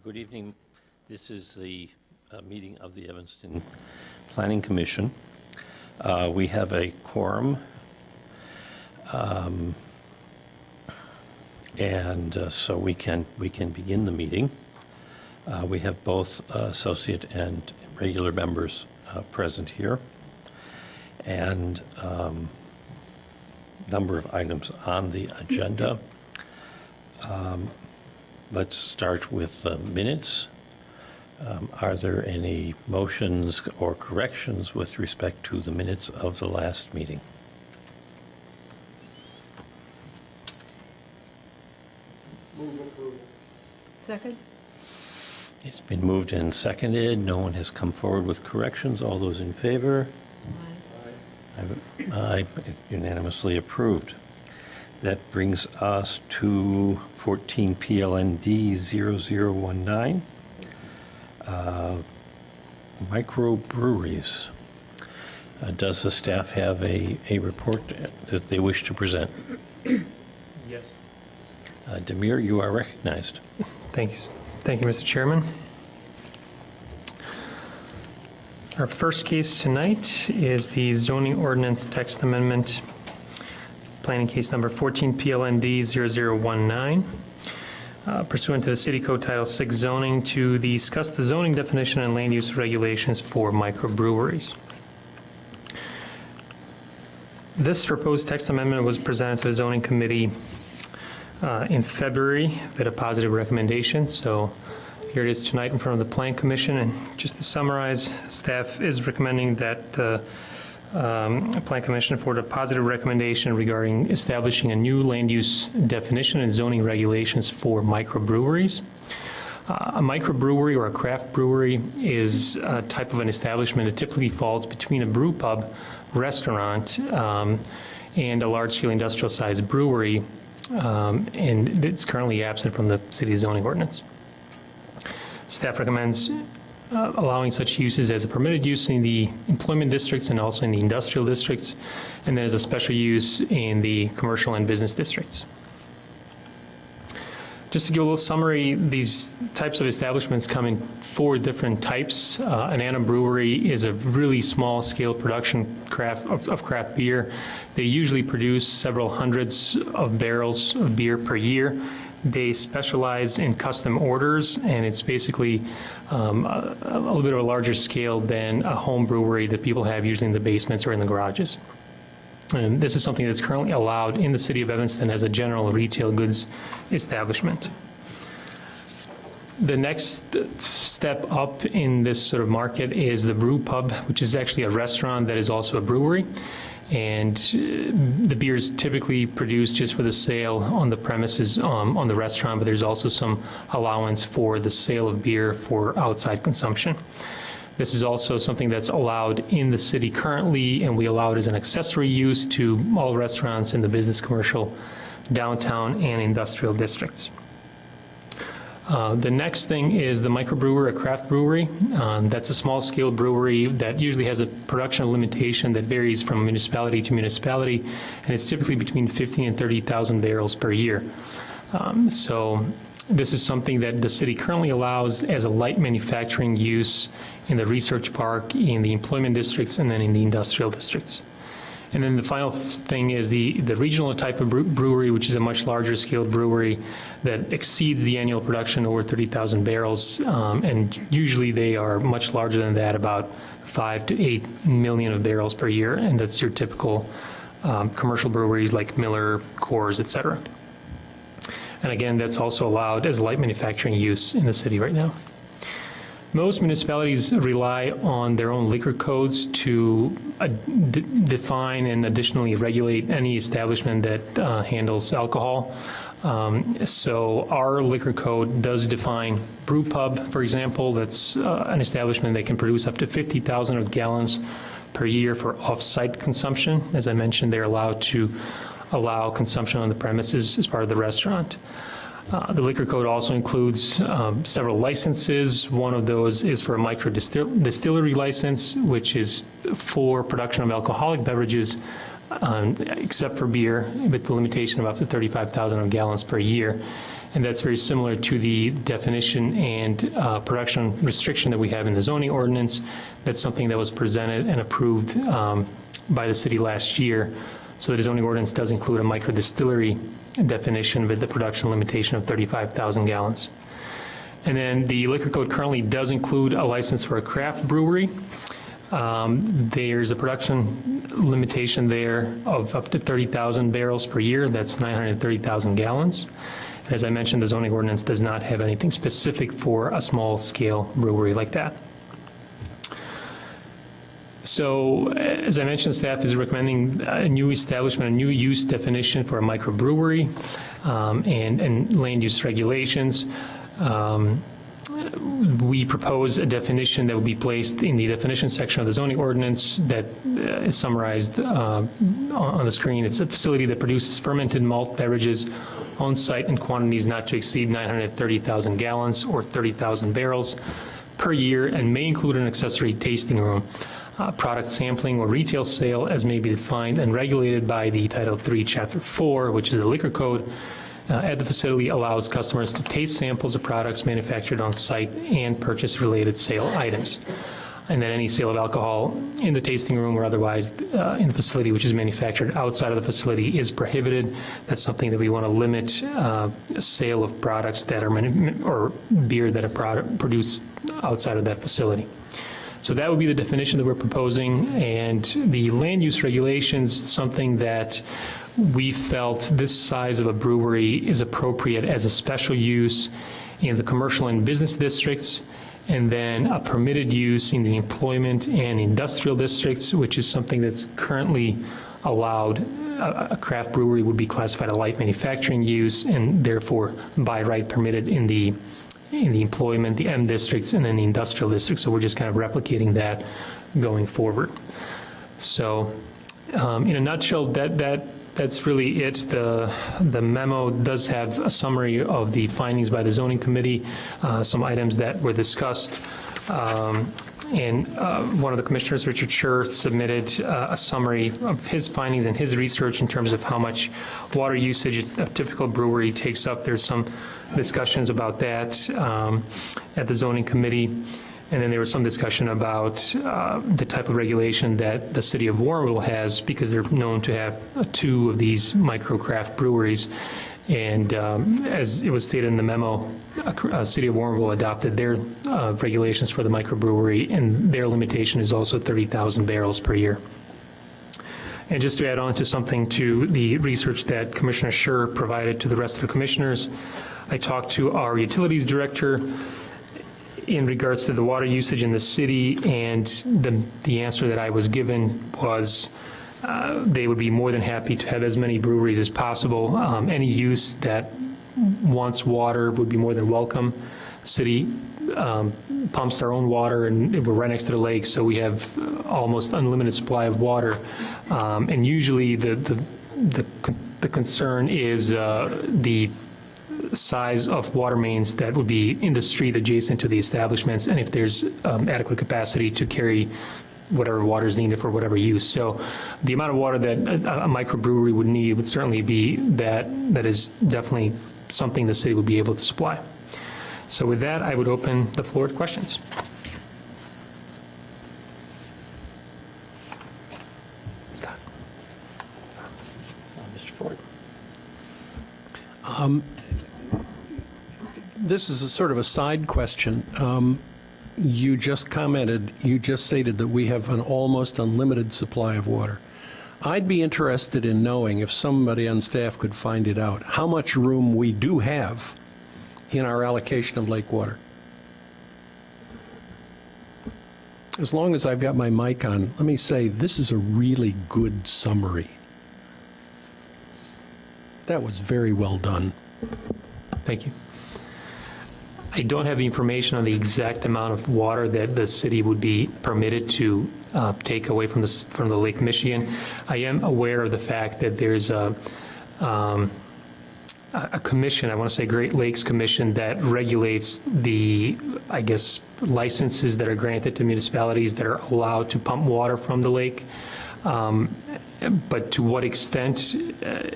Good evening. This is the meeting of the Evanston Planning Commission. We have a quorum, and so we can begin the meeting. We have both associate and regular members present here, and number of items on the agenda. Let's start with minutes. Are there any motions or corrections with respect to the minutes of the last meeting? Move approval. Second? It's been moved and seconded. No one has come forward with corrections. All those in favor? Aye. Unanimously approved. That brings us to 14 PLND 0019, microbreweries. Does the staff have a report that they wish to present? Yes. Demir, you are recognized. Thank you, Mr. Chairman. Our first case tonight is the zoning ordinance text amendment, planning case number 14 PLND 0019, pursuant to the City Code Title VI zoning to discuss the zoning definition and land use regulations for microbreweries. This proposed text amendment was presented to the zoning committee in February with a positive recommendation. So here it is tonight in front of the Plan Commission. And just to summarize, staff is recommending that the Plan Commission for the positive recommendation regarding establishing a new land use definition and zoning regulations for microbreweries. A microbrewery or a craft brewery is a type of an establishment that typically falls between a brew pub, restaurant, and a large-scale industrial-sized brewery, and it's currently absent from the city zoning ordinance. Staff recommends allowing such uses as a permitted use in the employment districts and also in the industrial districts, and then as a special use in the commercial and business districts. Just to give a little summary, these types of establishments come in 4 different types. An Anna Brewery is a really small scale production of craft beer. They usually produce several hundreds of barrels of beer per year. They specialize in custom orders, and it's basically a little bit of a larger scale than a home brewery that people have usually in the basements or in the garages. And this is something that's currently allowed in the city of Evanston as a general retail goods establishment. The next step up in this sort of market is the brew pub, which is actually a restaurant that is also a brewery. And the beer is typically produced just for the sale on the premises on the restaurant, but there's also some allowance for the sale of beer for outside consumption. This is also something that's allowed in the city currently, and we allow it as an accessory use to all restaurants in the business, commercial, downtown, and industrial districts. The next thing is the microbrewer, a craft brewery. That's a small-scale brewery that usually has a production limitation that varies from municipality to municipality, and it's typically between 15 and 30,000 barrels per year. So this is something that the city currently allows as a light manufacturing use in the research park, in the employment districts, and then in the industrial districts. And then the final thing is the regional type of brewery, which is a much larger scale brewery that exceeds the annual production over 30,000 barrels. And usually they are much larger than that, about 5 to 8 million of barrels per year. And that's your typical commercial breweries like Miller, Coors, et cetera. And again, that's also allowed as light manufacturing use in the city right now. Most municipalities rely on their own liquor codes to define and additionally regulate any establishment that handles alcohol. So our liquor code does define brew pub, for example. That's an establishment that can produce up to 50,000 gallons per year for off-site consumption. As I mentioned, they're allowed to allow consumption on the premises as part of the restaurant. The liquor code also includes several licenses. One of those is for a micro distillery license, which is for production of alcoholic beverages except for beer, with the limitation of up to 35,000 gallons per year. And that's very similar to the definition and production restriction that we have in the zoning ordinance. That's something that was presented and approved by the city last year. So the zoning ordinance does include a micro distillery definition with the production limitation of 35,000 gallons. And then the liquor code currently does include a license for a craft brewery. There's a production limitation there of up to 30,000 barrels per year. That's 930,000 gallons. As I mentioned, the zoning ordinance does not have anything specific for a small-scale brewery like that. So, as I mentioned, staff is recommending a new establishment, a new use definition for a microbrewery, and land use regulations. We propose a definition that would be placed in the definition section of the zoning ordinance that is summarized on the screen. It's a facility that produces fermented malt beverages on site in quantities not to exceed 930,000 gallons or 30,000 barrels per year, and may include an accessory tasting room, product sampling or retail sale as may be defined and regulated by the Title III, Chapter 4, which is the liquor code. At the facility allows customers to taste samples of products manufactured on site and purchase related sale items. And then any sale of alcohol in the tasting room or otherwise in the facility which is manufactured outside of the facility is prohibited. That's something that we want to limit, sale of products that are, or beer that are produced outside of that facility. So that would be the definition that we're proposing. And the land use regulations, something that we felt this size of a brewery is appropriate as a special use in the commercial and business districts, and then a permitted use in the employment and industrial districts, which is something that's currently allowed. A craft brewery would be classified a light manufacturing use and therefore by right permitted in the employment, the M districts, and then the industrial districts. So we're just kind of replicating that going forward. So in a nutshell, that's really it. The memo does have a summary of the findings by the zoning committee, some items that were discussed. And one of the commissioners, Richard Scher, submitted a summary of his findings and his research in terms of how much water usage a typical brewery takes up. There's some discussions about that at the zoning committee. And then there was some discussion about the type of regulation that the city of Warrenville has, because they're known to have 2 of these micro craft breweries. And as it was stated in the memo, city of Warrenville adopted their regulations for the microbrewery, and their limitation is also 30,000 barrels per year. And just to add on to something, to the research that Commissioner Scher provided to the rest of the commissioners, I talked to our utilities director in regards to the water usage in the city, and the answer that I was given was they would be more than happy to have as many breweries as possible. Any use that wants water would be more than welcome. The city pumps their own water, and we're right next to the lake, so we have almost unlimited supply of water. And usually the concern is the size of water mains that would be in the street adjacent to the establishments, and if there's adequate capacity to carry whatever water is needed for whatever use. So the amount of water that a microbrewery would need would certainly be that is definitely something the city would be able to supply. So with that, I would open the floor to questions. Scott. Mr. Ford. This is a sort of a side question. You just stated that we have an almost unlimited supply of water. I'd be interested in knowing, if somebody on staff could find it out, how much room we do have in our allocation of lake water. As long as I've got my mic on, let me say this is a really good summary. That was very well done. Thank you. I don't have the information on the exact amount of water that the city would be permitted to take away from the Lake Michigan. I am aware of the fact that there's a commission, I want to say Great Lakes Commission, that regulates the, I guess, licenses that are granted to municipalities that are allowed to pump water from the lake. But to what extent,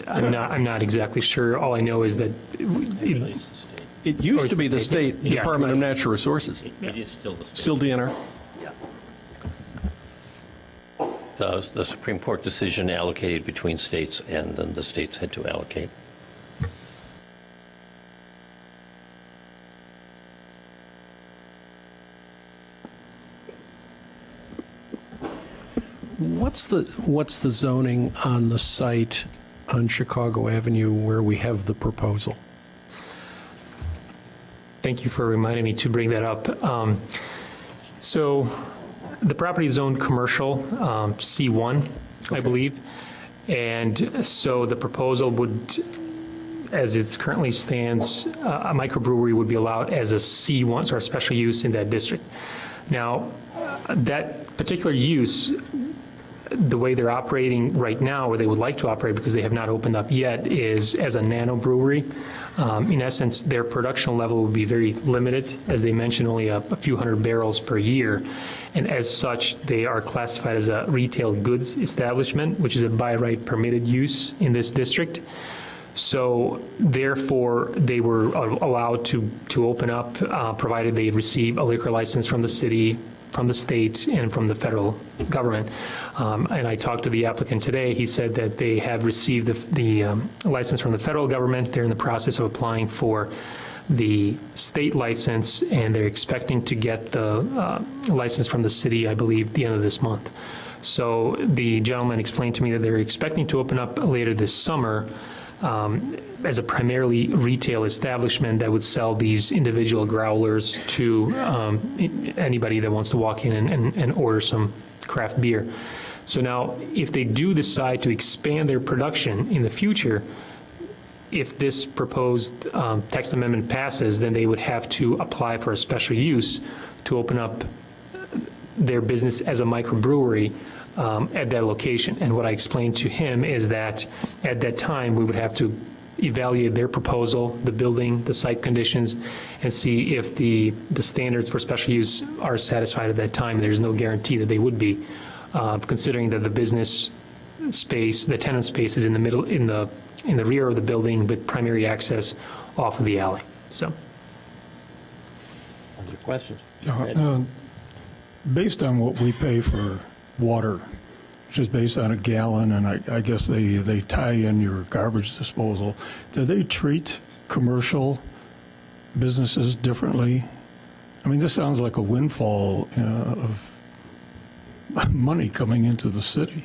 I'm not exactly sure. All I know is that Actually, it's the state. It used to be the state Yeah, Department of right. Natural Resources, It is still the state. still DNR. Yeah. The Supreme Court decision allocated between states, and then the states had to allocate. What's the zoning on the site on Chicago Avenue where we have the proposal? Thank you for reminding me to bring that up. So the property is zoned commercial, C1, I believe. And so the proposal would, as it currently stands, a microbrewery would be allowed as a C1, so a special use in that district. Now, that particular use, the way they're operating right now, or they would like to operate because they have not opened up yet, is as a nano brewery. In essence, their production level would be very limited. As they mentioned, only a few hundred barrels per year. And as such, they are classified as a retail goods establishment, which is a by right permitted use in this district. So therefore, they were allowed to open up, provided they receive a liquor license from the city, from the state, and from the federal government. And I talked to the applicant today. He said that they have received the license from the federal government. They're in the process of applying for the state license, and they're expecting to get the license from the city, I believe, the end of this month. So the gentleman explained to me that they're expecting to open up later this summer as a primarily retail establishment that would sell these individual growlers to anybody that wants to walk in and order some craft beer. So now, if they do decide to expand their production in the future, if this proposed text amendment passes, then they would have to apply for a special use to open up their business as a microbrewery at that location. And what I explained to him is that at that time, we would have to evaluate their proposal, the building, the site conditions, and see if the standards for special use are satisfied at that time. There's no guarantee that they would be, considering that the business space, the tenant space is in the middle, in the rear of the building with primary access off of the alley. So. Other questions? Based on what we pay for water, which is based on a gallon, and I guess they tie in your garbage disposal, do they treat commercial businesses differently? I mean, this sounds like a windfall of money coming into the city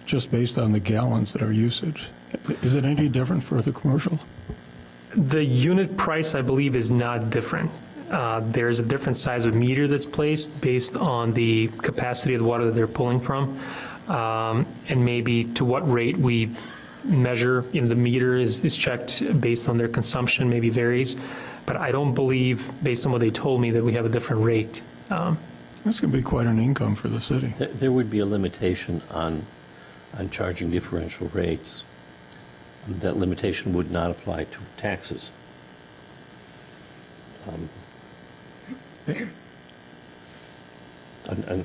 just based on the gallons that are usage. Is it any different for the commercial? The unit price, I believe, is not different. There's a different size of meter that's placed based on the capacity of the water that they're pulling from, and maybe to what rate we measure. The meter is checked based on their consumption, maybe varies, but I don't believe, based on what they told me, that we have a different rate. That's going to be quite an income for the city. There would be a limitation on charging differential rates. That limitation would not apply to taxes. And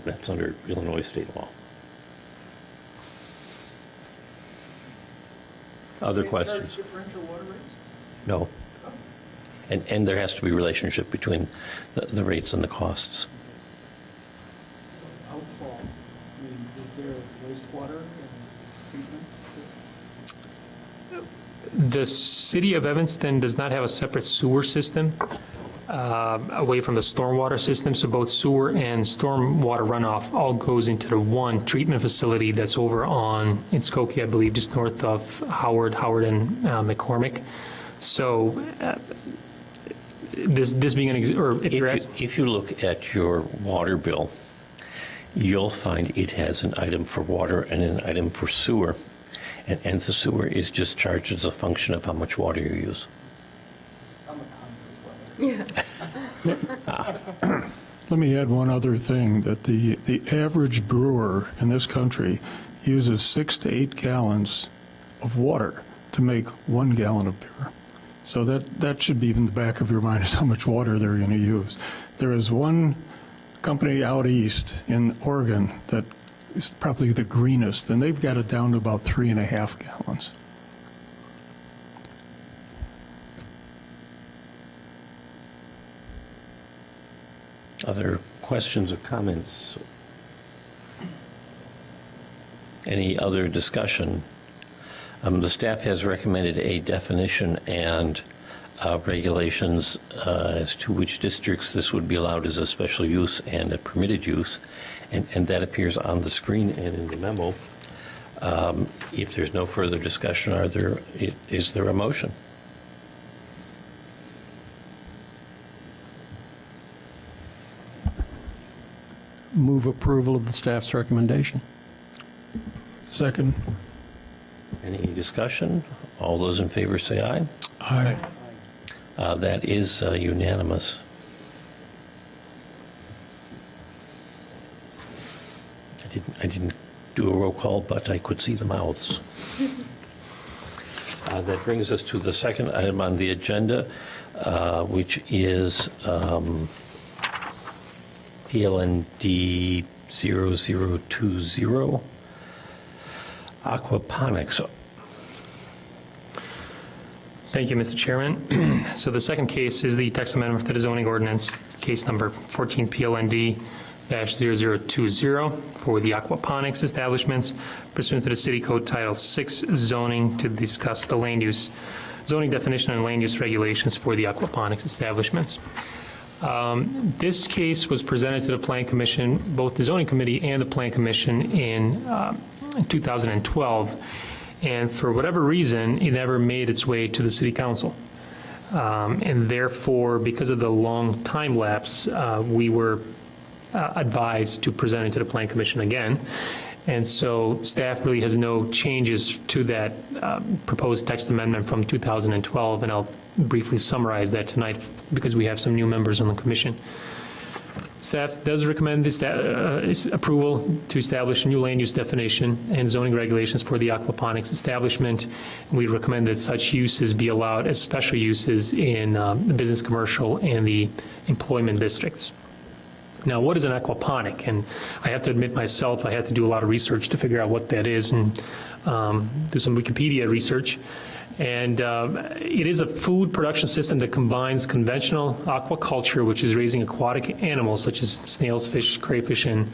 that's under Illinois state law. Other questions? No. And there has to be a relationship between the rates and the costs. Outfall, I mean, is there wastewater treatment? The city of Evanston does not have a separate sewer system away from the stormwater system, so both sewer and stormwater runoff all goes into the one treatment facility that's over in Skokie, I believe, just north of Howard and McCormick. So this being If you look at your water bill, you'll find it has an item for water and an item for sewer. And the sewer is just charged as a function of how much water you use. Yeah. Let me add one other thing, that the average brewer in this country uses 6 to 8 gallons of water to make 1 gallon of beer. So that should be in the back of your mind, is how much water they're going to use. There is one company out east in Oregon that is probably the greenest, and they've got it down to about 3.5 gallons. Other questions or comments? Any other discussion? The staff has recommended a definition and regulations as to which districts this would be allowed as a special use and a permitted use, and that appears on the screen and in the memo. If there's no further discussion, is there a motion? Move approval of the staff's recommendation. Second? Any discussion? All those in favor say aye. Aye. That is unanimous. I didn't do a roll call, but I could see the mouths. That brings us to the second item on the agenda, which is PLND 0020, aquaponics. Thank you, Mr. Chairman. So the second case is the text amendment to the zoning ordinance, case number 14 PLND-0020 for the aquaponics establishments pursuant to the City Code Title 6 zoning to discuss the land use, zoning definition and land use regulations for the aquaponics establishments. This case was presented to the Plan Commission, both the Zoning Committee and the Plan Commission in 2012. And for whatever reason, it never made its way to the City Council. And therefore, because of the long time lapse, we were advised to present it to the Plan Commission again. And so staff really has no changes to that proposed text amendment from 2012, and I'll briefly summarize that tonight because we have some new members on the commission. Staff does recommend this approval to establish a new land use definition and zoning regulations for the aquaponics establishment. We recommend that such uses be allowed as special uses in the business, commercial, and the employment districts. Now, what is an aquaponic? And I have to admit myself, I had to do a lot of research to figure out what that is and do some Wikipedia research. And it is a food production system that combines conventional aquaculture, which is raising aquatic animals such as snails, fish, crayfish, and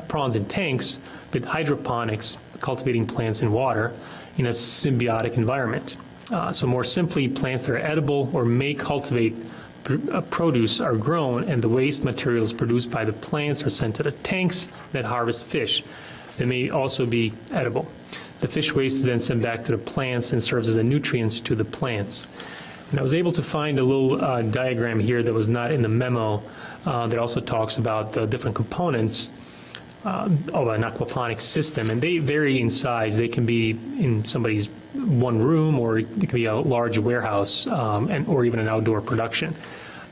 prawns in tanks, with hydroponics, cultivating plants in water in a symbiotic environment. So more simply, plants that are edible or may cultivate produce are grown, and the waste materials produced by the plants are sent to the tanks that harvest fish. They may also be edible. The fish waste is then sent back to the plants and serves as a nutrients to the plants. And I was able to find a little diagram here that was not in the memo that also talks about the different components of an aquaponics system, and they vary in size. They can be in somebody's one room, or it could be a large warehouse, or even an outdoor production.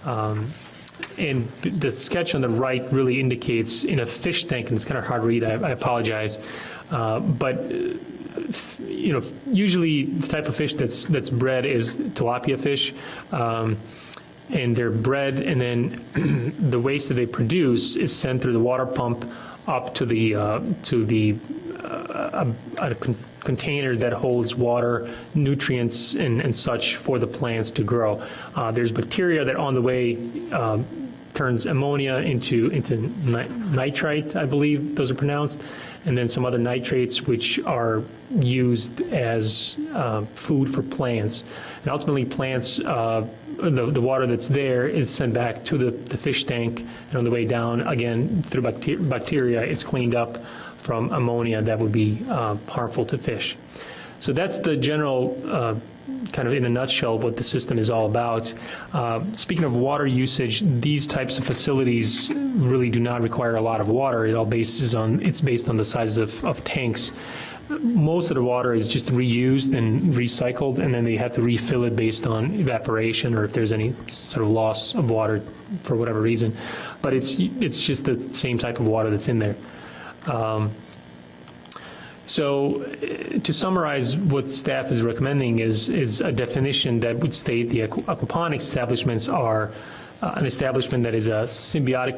And the sketch on the right really indicates in a fish tank, and it's kind of hard to read, I apologize, but you know, usually the type of fish that's bred is tilapia fish, and they're bred, and then the waste that they produce is sent through the water pump up to the container that holds water, nutrients, and such for the plants to grow. There's bacteria that on the way turns ammonia into nitrite, I believe those are pronounced, and then some other nitrates which are used as food for plants. And ultimately, plants, the water that's there is sent back to the fish tank, and on the way down, again, through bacteria, it's cleaned up from ammonia that would be harmful to fish. So that's the general, kind of in a nutshell, what the system is all about. Speaking of water usage, these types of facilities really do not require a lot of water. It's based on the size of tanks. Most of the water is just reused and recycled, and then they have to refill it based on evaporation or if there's any sort of loss of water for whatever reason. But it's just the same type of water that's in there. So to summarize, what staff is recommending is a definition that would state the aquaponics establishments are an establishment that is a symbiotic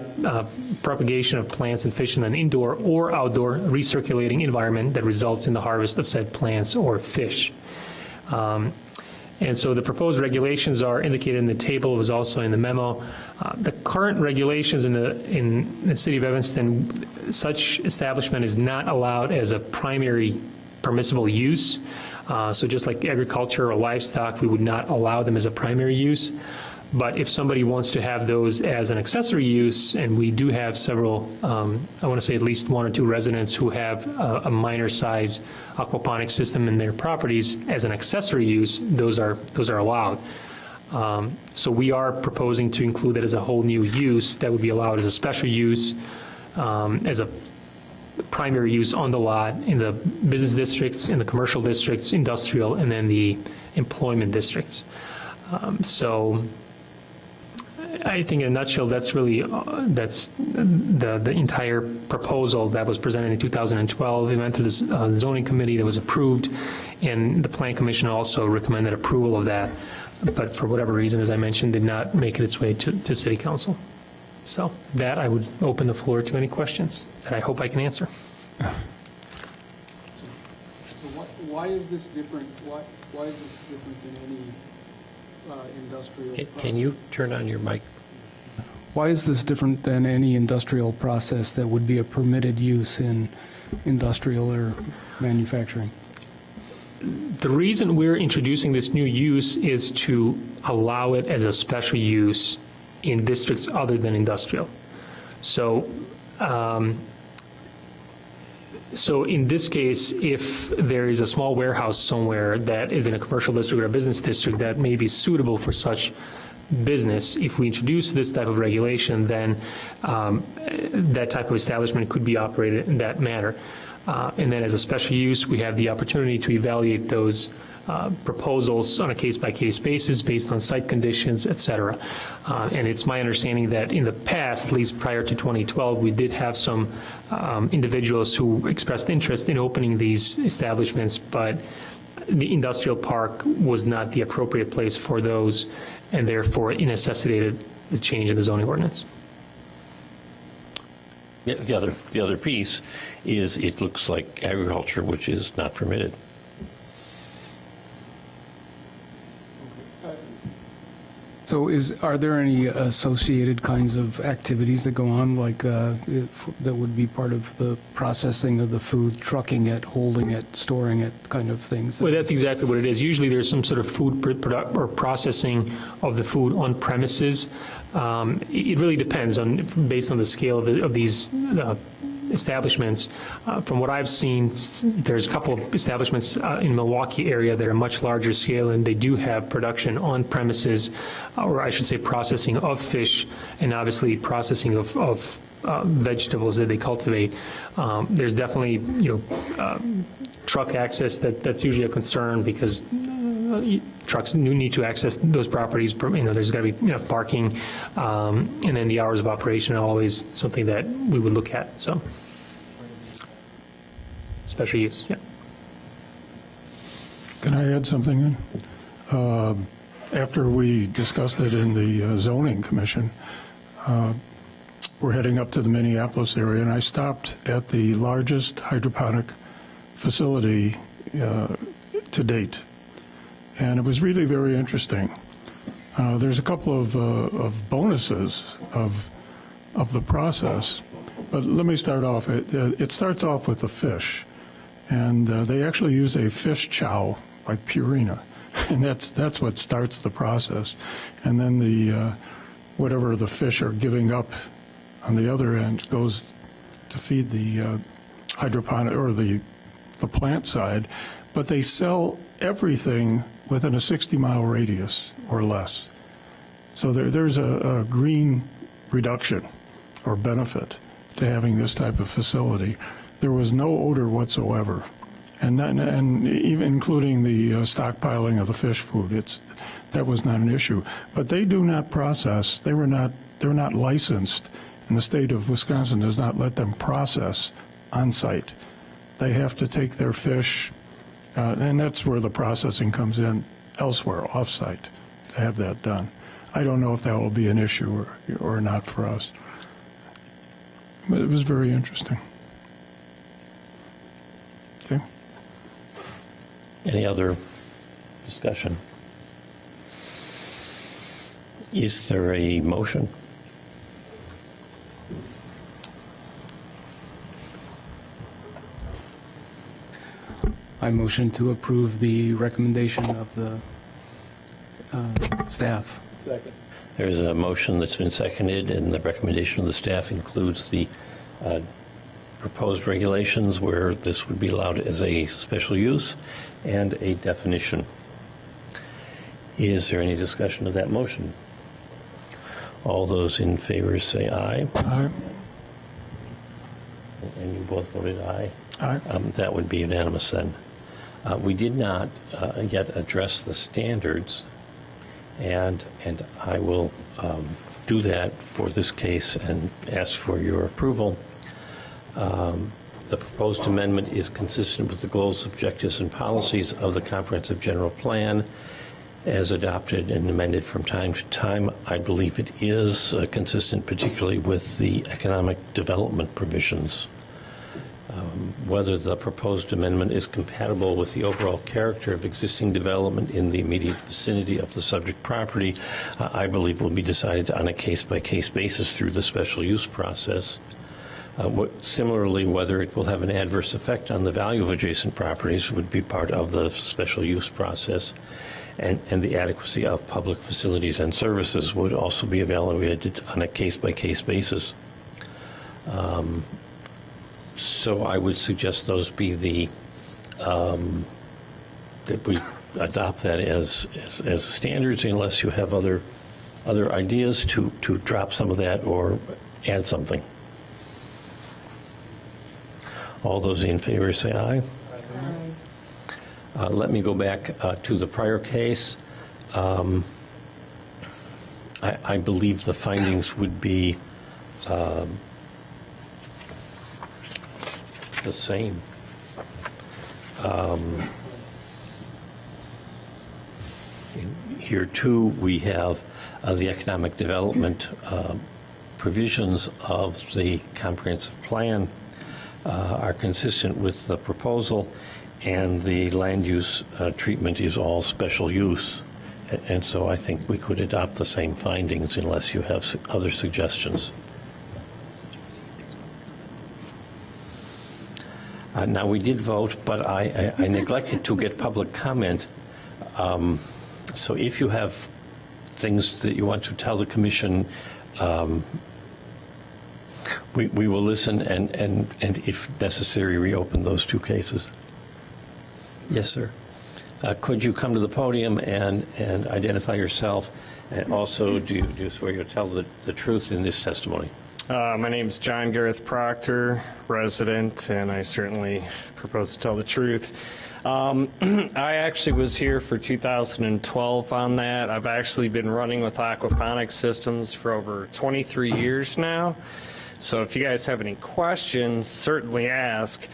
propagation of plants and fish in an indoor or outdoor recirculating environment that results in the harvest of said plants or fish. And so the proposed regulations are indicated in the table. It was also in the memo. The current regulations in the city of Evanston, such establishment is not allowed as a primary permissible use. So just like agriculture or livestock, we would not allow them as a primary use. But if somebody wants to have those as an accessory use, and we do have several, I want to say at least 1 or 2 residents who have a minor size aquaponics system in their properties as an accessory use, those are allowed. So we are proposing to include that as a whole new use that would be allowed as a special use, as a primary use on the lot in the business districts, in the commercial districts, industrial, and then the employment districts. So I think in a nutshell, that's really, that's the entire proposal that was presented in 2012. It went through the zoning committee that was approved, and the plan commission also recommended approval of that, but for whatever reason, as I mentioned, did not make it its way to city council. So that, I would open the floor to any questions that I hope I can answer. So why is this different? Why is this different than any industrial process? Can you turn on your mic? Why is this different than any industrial process that would be a permitted use in industrial or manufacturing? The reason we're introducing this new use is to allow it as a special use in districts other than industrial. So, so in this case, if there is a small warehouse somewhere that is in a commercial district or a business district that may be suitable for such business, if we introduce this type of regulation, then that type of establishment could be operated in that manner. And then as a special use, we have the opportunity to evaluate those proposals on a case-by-case basis based on site conditions, et cetera. And it's my understanding that in the past, at least prior to 2012, we did have some individuals who expressed interest in opening these establishments, but the industrial park was not the appropriate place for those, and therefore it necessitated the change in the zoning ordinance. The other piece is it looks like agriculture, which is not permitted. So are there any associated kinds of activities that go on, like that would be part of the processing of the food, trucking it, holding it, storing it, kind of things? Well, that's exactly what it is. Usually there's some sort of food product or processing of the food on premises. It really depends on, based on the scale of these establishments. From what I've seen, there's a couple of establishments in Milwaukee area that are much larger scale, and they do have production on premises, or I should say processing of fish, and obviously processing of vegetables that they cultivate. There's definitely, truck access that's usually a concern, because trucks need to access those properties. There's got to be enough parking, and then the hours of operation are always something that we would look at. So, special use, yeah. Can I add something in? After we discussed it in the zoning commission, we're heading up to the Minneapolis area, and I stopped at the largest hydroponic facility to date. And it was really very interesting. There's a couple of bonuses of the process, but let me start off. It starts off with the fish, and they actually use a fish chow, like Purina, and that's what starts the process. And then the whatever the fish are giving up on the other end goes to feed the hydroponic or the plant side, but they sell everything within a 60-mile radius or less. So there's a green reduction or benefit to having this type of facility. There was no odor whatsoever, and even including the stockpiling of the fish food. That was not an issue. But they do not process. They're not licensed, and the state of Wisconsin does not let them process on site. They have to take their fish. And that's where the processing comes in elsewhere, off-site, to have that done. I don't know if that will be an issue or not for us. But it was very interesting. Okay. Any other discussion? Is there a motion? I motion to approve the recommendation of the staff. Second. There's a motion that's been seconded, and the recommendation of the staff includes the proposed regulations where this would be allowed as a special use and a definition. Is there any discussion of that motion? All those in favor say aye. Aye. And you both voted aye. Aye. That would be unanimous then. We did not yet address the standards, and I will do that for this case and ask for your approval. The proposed amendment is consistent with the goals, objectives, and policies of the Comprehensive General Plan as adopted and amended from time to time. I believe it is consistent particularly with the economic development provisions. Whether the proposed amendment is compatible with the overall character of existing development in the immediate vicinity of the subject property, I believe will be decided on a case-by-case basis through the special use process. Similarly, whether it will have an adverse effect on the value of adjacent properties would be part of the special use process, and the adequacy of public facilities and services would also be evaluated on a case-by-case basis. So I would suggest those be the, that we adopt that as standards unless you have other ideas to drop some of that or add something. All those in favor say aye. Let me go back to the prior case. I believe the findings would be the same. Here too, we have the economic development provisions of the comprehensive plan are consistent with the proposal, and the land use treatment is all special use. And so I think we could adopt the same findings unless you have other suggestions. Now, we did vote, but I neglected to get public comment. So if you have things that you want to tell the commission, we will listen and if necessary, reopen those two cases. Yes, sir. Could you come to the podium and identify yourself? And also, do you swear you'll tell the truth in this testimony? My name's John Gareth Proctor, resident, and I certainly propose to tell the truth. I actually was here for 2012 on that. I've actually been running with aquaponics systems for over 23 years now. So if you guys have any questions, certainly ask.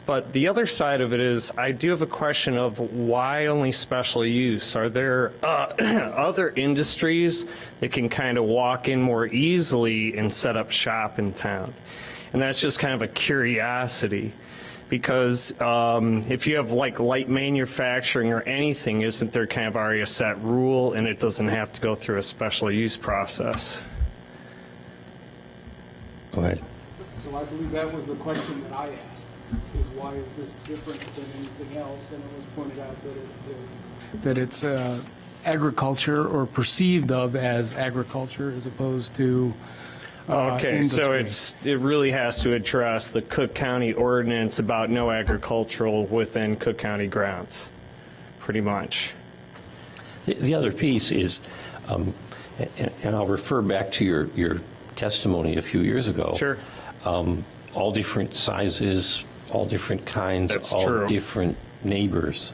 But the other side of it is I do have a question of why only special use? Are there other industries that can kind of walk in more easily and set up shop in town? And that's just kind of a curiosity. Because if you have like light manufacturing or anything, isn't there kind of already a set rule and it doesn't have to go through a special use process? Go ahead. So I believe that was the question that I asked, is why is this different than anything else? And it was pointed out that That it's agriculture or perceived of as agriculture as opposed to Okay, so industry. it really has to address the Cook County ordinance about no agricultural within Cook County grounds, pretty much. The other piece is, and I'll refer back to your testimony a few years ago. Sure. All different sizes, all different kinds, That's all true. different neighbors.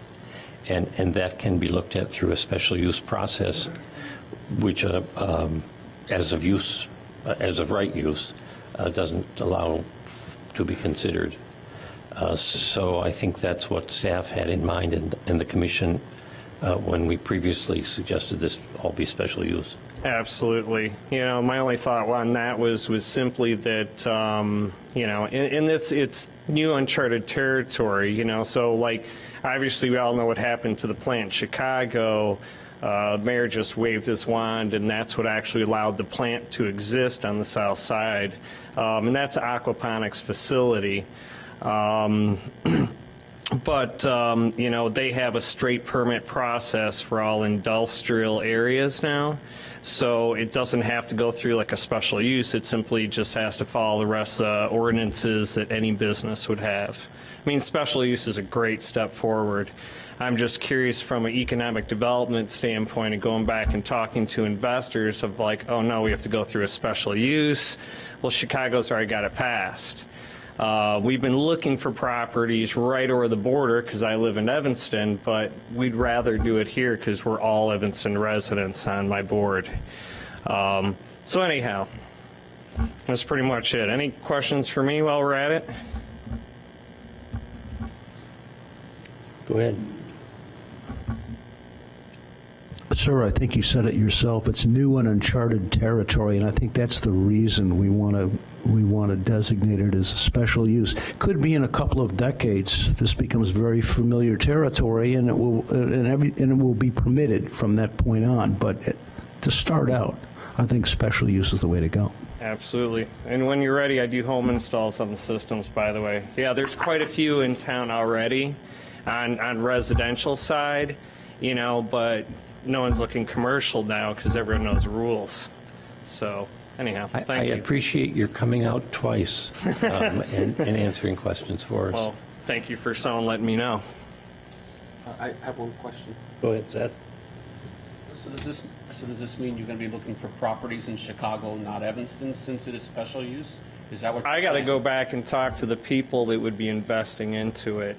And that can be looked at through a special use process, which as of right use, doesn't allow to be considered. So I think that's what staff had in mind and the commission when we previously suggested this all be special use. Absolutely. My only thought on that was simply that, in this, it's new uncharted territory, so like, obviously we all know what happened to the plant in Chicago. Mayor just waved his wand, and that's what actually allowed the plant to exist on the south side. And that's an aquaponics facility. But, they have a straight permit process for all industrial areas now. So it doesn't have to go through like a special use. It simply just has to follow the rest of the ordinances that any business would have. I mean, special use is a great step forward. I'm just curious from an economic development standpoint and going back and talking to investors of like, oh no, we have to go through a special use. Well, Chicago's already got it passed. We've been looking for properties right over the border because I live in Evanston, but we'd rather do it here because we're all Evanston residents on my board. So anyhow, that's pretty much it. Any questions for me while we're at it? Go ahead. Sir, I think you said it yourself. It's new and uncharted territory, and I think that's the reason we want to designate it as a special use. Could be in a couple of decades this becomes very familiar territory, and it will be permitted from that point on. But to start out, I think special use is the way to go. Absolutely. And when you're ready, I do home installs on the systems, by the way. Yeah, there's quite a few in town already on residential side, but no one's looking commercial now because everyone knows the rules. So anyhow, I thank you. appreciate your coming out twice and answering questions for us. Well, thank you for someone letting me know. I have one question. Go ahead, Seth. So does this mean you're going to be looking for properties in Chicago, not Evanston, since it is special use? Is that what you're I got to saying? go back and talk to the people that would be investing into it.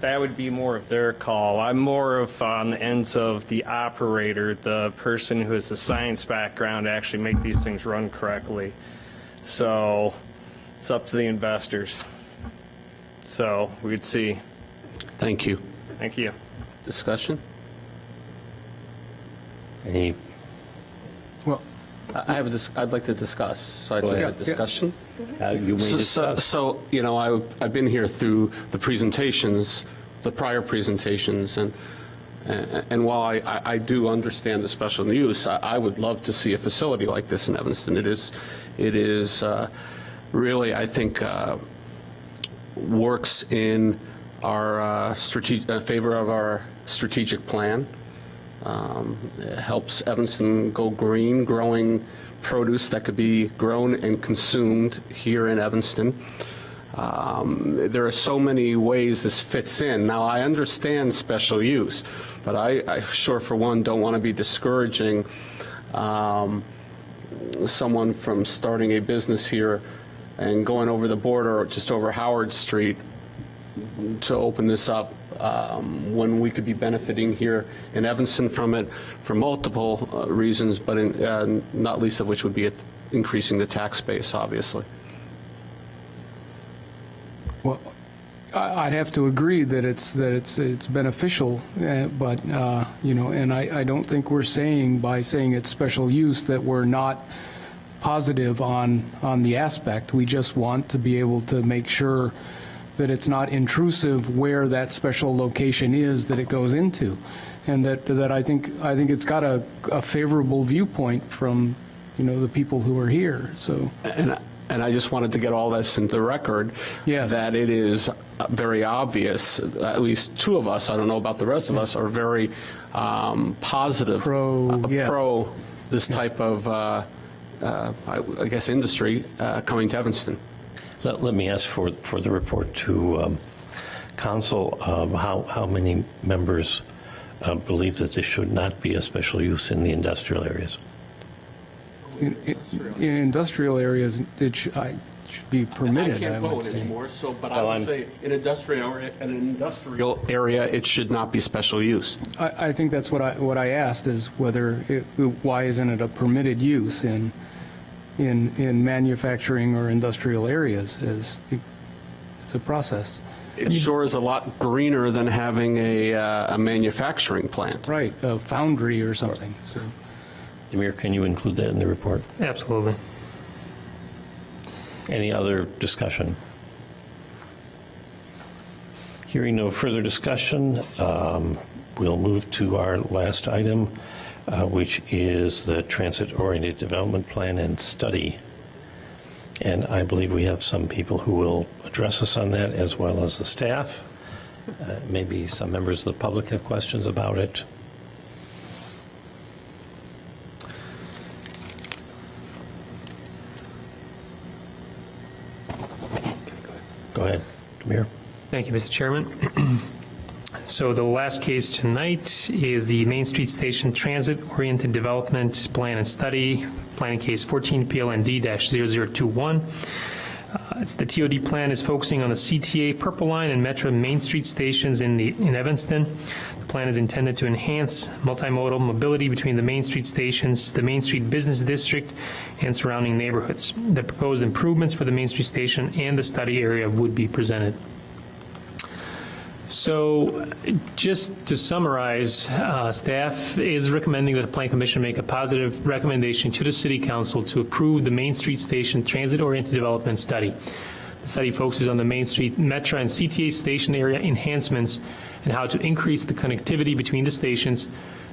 That would be more of their call. I'm more of on the ends of the operator, the person who has a science background to actually make these things run correctly. So it's up to the investors. So we'd see. Thank you. Thank you. Discussion? Any, Well, I'd like to discuss. So I'd like ahead. a discussion. you may discuss. So, I've been here through the presentations, the prior presentations, and while I do understand the special use, I would love to see a facility like this in Evanston. It is really, I think, works in our favor of our strategic plan. It helps Evanston go green, growing produce that could be grown and consumed here in Evanston. There are so many ways this fits in. Now, I understand special use, but I sure, for one, don't want to be discouraging someone from starting a business here and going over the border, just over Howard Street, to open this up when we could be benefiting here in Evanston from it for multiple reasons, but not least of which would be increasing the tax base, obviously. well, I'd have to agree that it's beneficial, but and I don't think we're saying by saying it's special use that we're not positive on the aspect. We just want to be able to make sure that it's not intrusive where that special location is that it goes into, and that I think it's got a favorable viewpoint from the people who are here. So And I just wanted to get all this into the record. Yes. That it is very obvious, at least two of us, I don't know about the rest of us, are very positive Yes. pro this type of, I guess, industry coming to Evanston. Let me ask for the report to council. How many members believe that this should not be a special use in the industrial areas? in industrial areas, it should be permitted. I can't would vote say. anymore, but I would say in an industrial area, it should not be special use. I think that's what I asked, is why isn't it a permitted use in manufacturing or industrial areas as a process. It sure is a lot greener than having a manufacturing plant. Right, a foundry or something. So Demir, can you include that in the report? Absolutely. Any other discussion? Hearing no further discussion, we'll move to our last item, which is the Transit-Oriented Development Plan and Study. And I believe we have some people who will address us on that, as well as the staff. Maybe some members of the public have questions about it. Go ahead, Demir. Thank you, Mr. Chairman. So the last case tonight is the Main Street Station Transit-Oriented Development Plan and Study, planning case 14 PLND-0021. The TOD plan is focusing on the CTA Purple Line and Metro Main Street stations in Evanston. The plan is intended to enhance multimodal mobility between the Main Street stations, the Main Street Business District, and surrounding neighborhoods. The proposed improvements for the Main Street station and the study area would be presented. So just to summarize, staff is recommending that the Plan Commission make a positive recommendation to the City Council to approve the Main Street Station Transit-Oriented Development Study. The study focuses on the Main Street Metro and CTA station area enhancements and how to increase the connectivity between the stations,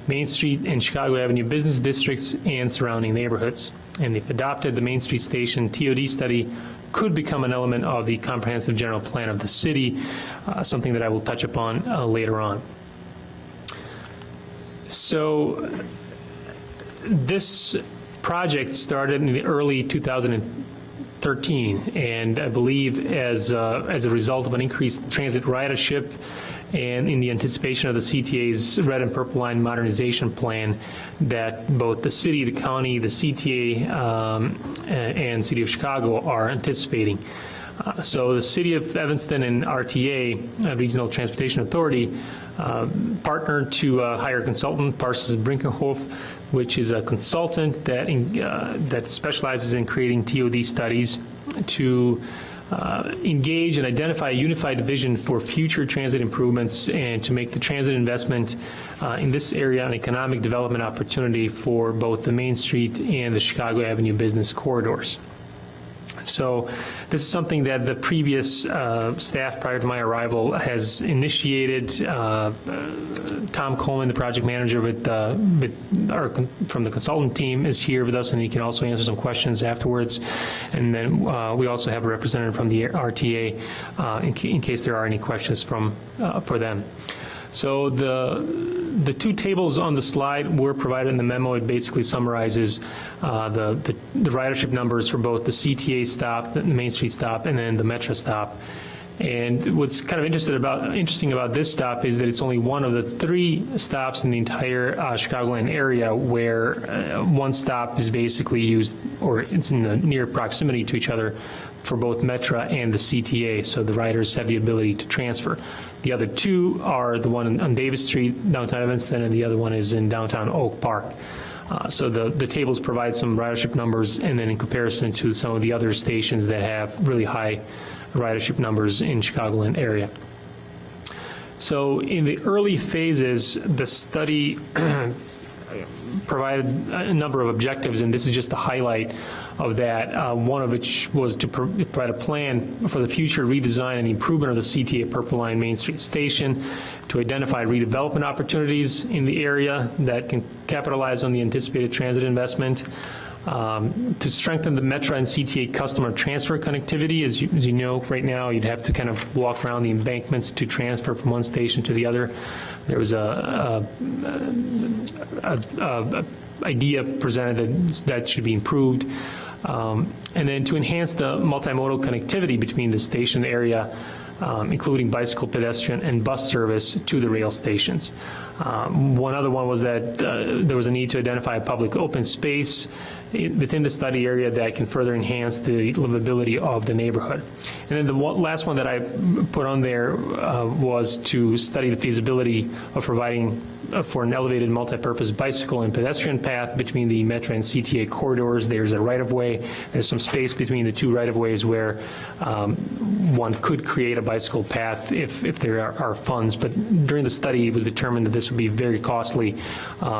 Main Street and Chicago Avenue business districts, and surrounding neighborhoods. And if adopted, the Main Street Station TOD study could become an element of the comprehensive general plan of the city, something that I will touch upon later on. So this project started in the early 2013, and I believe as a result of an increased transit ridership and in the anticipation of the CTA's Red and Purple Line modernization plan that both the city, the county, the CTA, and City of Chicago are anticipating. So the City of Evanston and RTA, Regional Transportation Authority, partnered to hire a consultant, Parsons Brinkenhoff, which is a consultant that specializes in creating TOD studies to engage and identify a unified vision for future transit improvements and to make the transit investment in this area an economic development opportunity for both the Main Street and the Chicago Avenue business corridors. So this is something that the previous staff prior to my arrival has initiated. Tom Coleman, the project manager from the consultant team, is here with us, and he can also answer some questions afterwards. And then we also have a representative from the RTA in case there are any questions for them. So the two tables on the slide were provided in the memo. It basically summarizes the ridership numbers for both the CTA stop, the Main Street stop, and then the Metro stop. And what's kind of interesting about this stop is that it's only one of the 3 stops in the entire Chicagoland area where one stop is basically used, or it's in the near proximity to each other for both Metro and the CTA, so the riders have the ability to transfer. The other 2 are the one on Davis Street, downtown Evanston, and the other one is in downtown Oak Park. So the tables provide some ridership numbers, and then in comparison to some of the other stations that have really high ridership numbers in Chicagoland area. So in the early phases, the study provided a number of objectives, and this is just a highlight of that, one of which was to provide a plan for the future redesign and improvement of the CTA Purple Line Main Street Station, to identify redevelopment opportunities in the area that can capitalize on the anticipated transit investment, to strengthen the Metro and CTA customer transfer connectivity. As you know, right now, you'd have to kind of walk around the embankments to transfer from one station to the other. There was a idea presented that should be improved. And then to enhance the multimodal connectivity between the station area, including bicycle, pedestrian, and bus service to the rail stations. One other one was that there was a need to identify a public open space within the study area that can further enhance the livability of the neighborhood. And then the last one that I put on there was to study the feasibility of providing for an elevated multi-purpose bicycle and pedestrian path between the Metro and CTA corridors. There's a right-of-way. There's some space between the 2 right-of-ways where one could create a bicycle path if there are funds. But during the study, it was determined that this this would be very costly,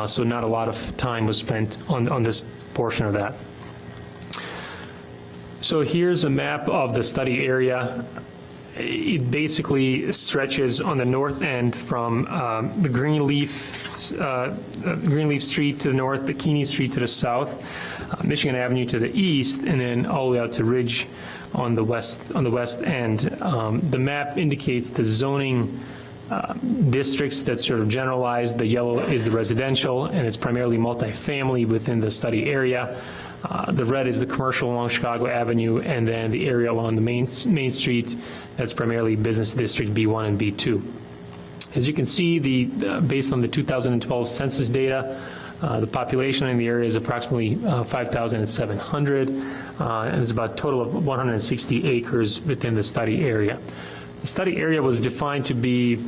so not a lot of time was spent on this portion of that. So here's a map of the study area. It basically stretches on the north end from the Greenleaf Street to the north, Bikini Street to the south, Michigan Avenue to the east, and then all the way out to Ridge on the west end. The map indicates the zoning districts that sort of generalized. The yellow is the residential, and it's primarily multifamily within the study area. The red is the commercial along Chicago Avenue, and then the area along the main Street, that's primarily business district B1 and B2. As you can see, based on the 2012 census data, the population in the area is approximately 5,700, and there's about a total of 160 acres within the study area. The study area was defined to be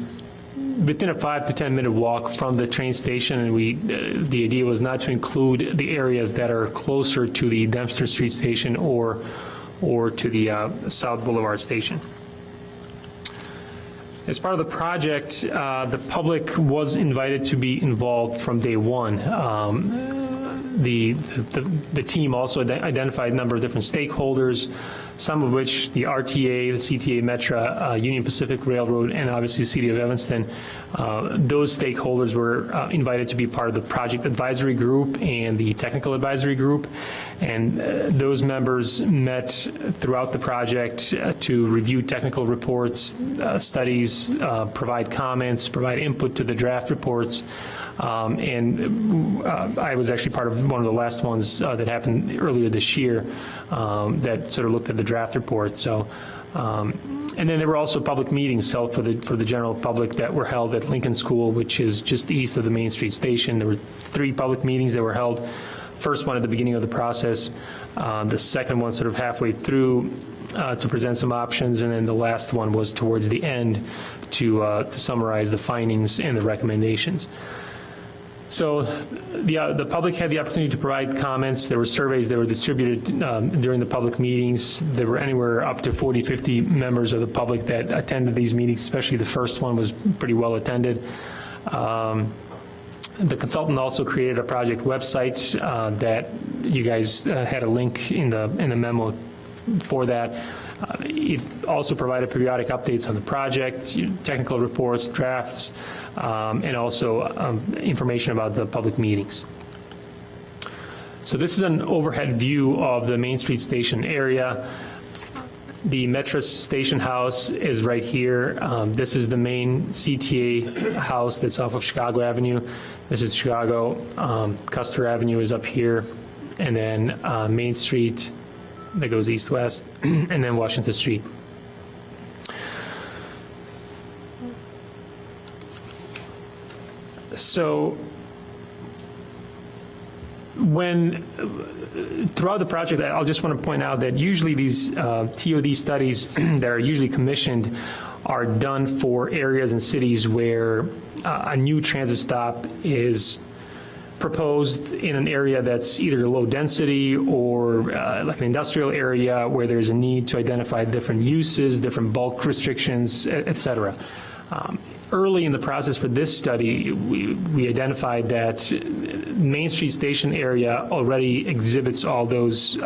within a 5 to 10 minute walk from the train station, and the idea was not to include the areas that are closer to the Dempster Street station or to the South Boulevard station. As part of the project, the public was invited to be involved from day one. The team also identified a number of different stakeholders, some of which the RTA, the CTA, Metra, Union Pacific Railroad, and obviously the City of Evanston. Those stakeholders were invited to be part of the project advisory group and the technical advisory group, and those members met throughout the project to review technical reports, studies, provide comments, provide input to the draft reports. I was actually part of one of the last ones that happened earlier this year that sort of looked at the draft report. So, and then there were also public meetings held for the general public that were held at Lincoln School, which is just east of the Main Street station. There were 3 public meetings that were held. First one at the beginning of the process, the second one sort of halfway through to present some options, and then the last one was towards the end to summarize the findings and the recommendations. So the public had the opportunity to provide comments. There were surveys that were distributed during the public meetings. There were anywhere up to 40, 50 members of the public that attended these meetings, especially the first one was pretty well attended. The consultant also created a project website that you guys had a link in the memo for that. It also provided periodic updates on the project, technical reports, drafts, and also information about the public meetings. So this is an overhead view of the Main Street Station area. The Metra Station House is right here. This is the main CTA house that's off of Chicago Avenue. This is Chicago. Custer Avenue is up here. And then Main Street that goes east-west, and then Washington Street. So throughout the project, I'll just want to point out that usually these TOD studies that are usually commissioned are done for areas and cities where a new transit stop is proposed in an area that's either low density or like an industrial area where there's a need to identify different uses, different bulk restrictions, et cetera. Early in the process for this study, we identified that Main Street Station area already exhibits all those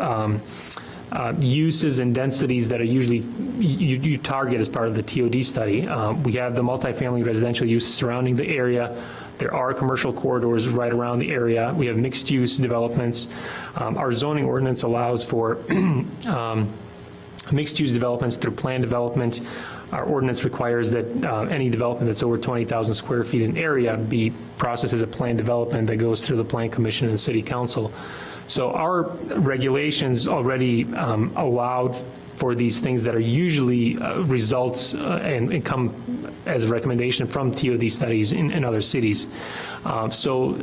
uses and densities that are usually you target as part of the TOD study. We have the multifamily residential uses surrounding the area. There are commercial corridors right around the area. We have mixed-use developments. Our zoning ordinance allows for mixed-use developments through planned development. Our ordinance requires that any development that's over 20,000 square feet in area be processed as a planned development that goes through the Plan Commission and City Council. So our regulations already allowed for these things that are usually results and come as a recommendation from TOD studies in other cities. So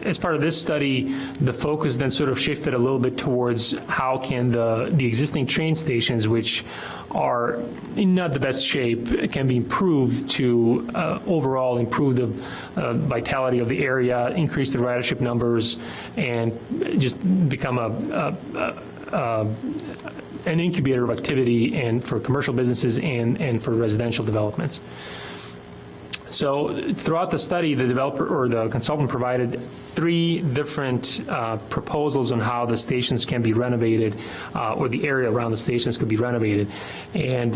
as part of this study, the focus then sort of shifted a little bit towards how can the existing train stations, which are in not the best shape, can be improved to overall improve the vitality of the area, increase the ridership numbers, and just become an incubator of activity and for commercial businesses and for residential developments. So throughout the study, the developer or the consultant provided 3 different proposals on how the stations can be renovated, or the area around the stations could be renovated. And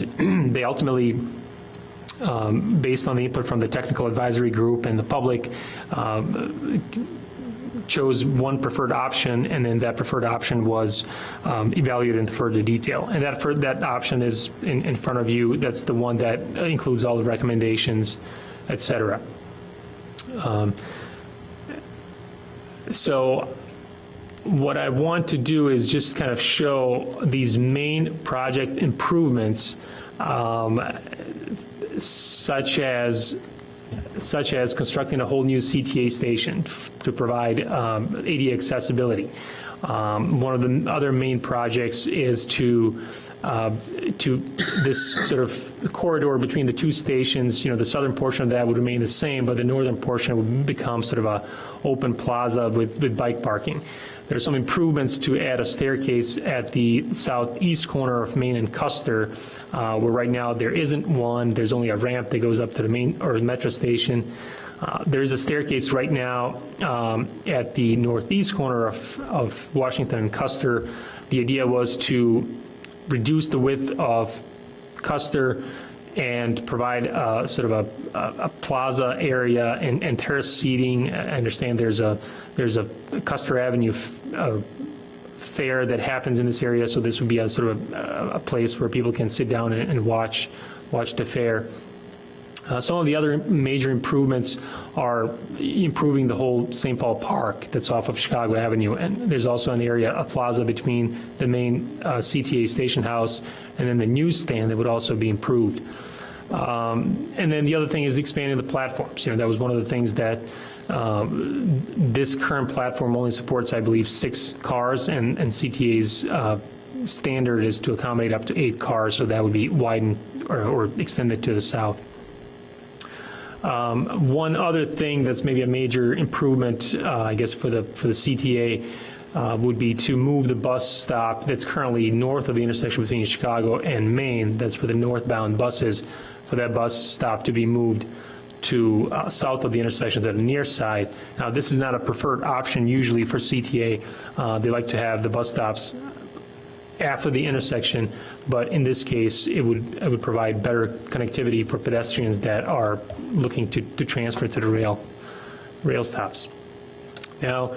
they ultimately, based on the input from the technical advisory group and the public, chose one preferred option, and then that preferred option was evaluated in further detail. And that option is in front of you. That's the one that includes all the recommendations, et cetera. So what I want to do is just kind of show these main project improvements, such as constructing a whole new CTA station to provide ADA accessibility. One of the other main projects is to this sort of corridor between the 2 stations. You know, the southern portion of that would remain the same, but the northern portion would become sort of a open plaza with bike parking. There's some improvements to add a staircase at the southeast corner of Main and Custer, where right now there isn't one. There's only a ramp that goes up to the main or metro station. There's a staircase right now at the northeast corner of Washington and Custer. The idea was to reduce the width of Custer and provide sort of a plaza area and terrace seating. I understand there's a Custer Avenue fair that happens in this area, so this would be a sort of a place where people can sit down and watch the fair. Some of the other major improvements are improving the whole St. Paul Park that's off of Chicago Avenue, and there's also an area, a plaza between the main CTA station house and then the newsstand that would also be improved. And then the other thing is expanding the platforms. You know, that was one of the things that this current platform only supports, I believe, 6 cars, and CTA's standard is to accommodate up to 8 cars, so that would be widened or extended to the south. One other thing that's maybe a major improvement, I guess, for the CTA would be to move the bus stop that's currently north of the intersection between Chicago and Main, that's for the northbound buses, for that bus stop to be moved to south of the intersection to the near side. Now, this is not a preferred option usually for CTA. They like to have the bus stops after the intersection, but in this case, it would provide better connectivity for pedestrians that are looking to transfer to the rail stops. Now,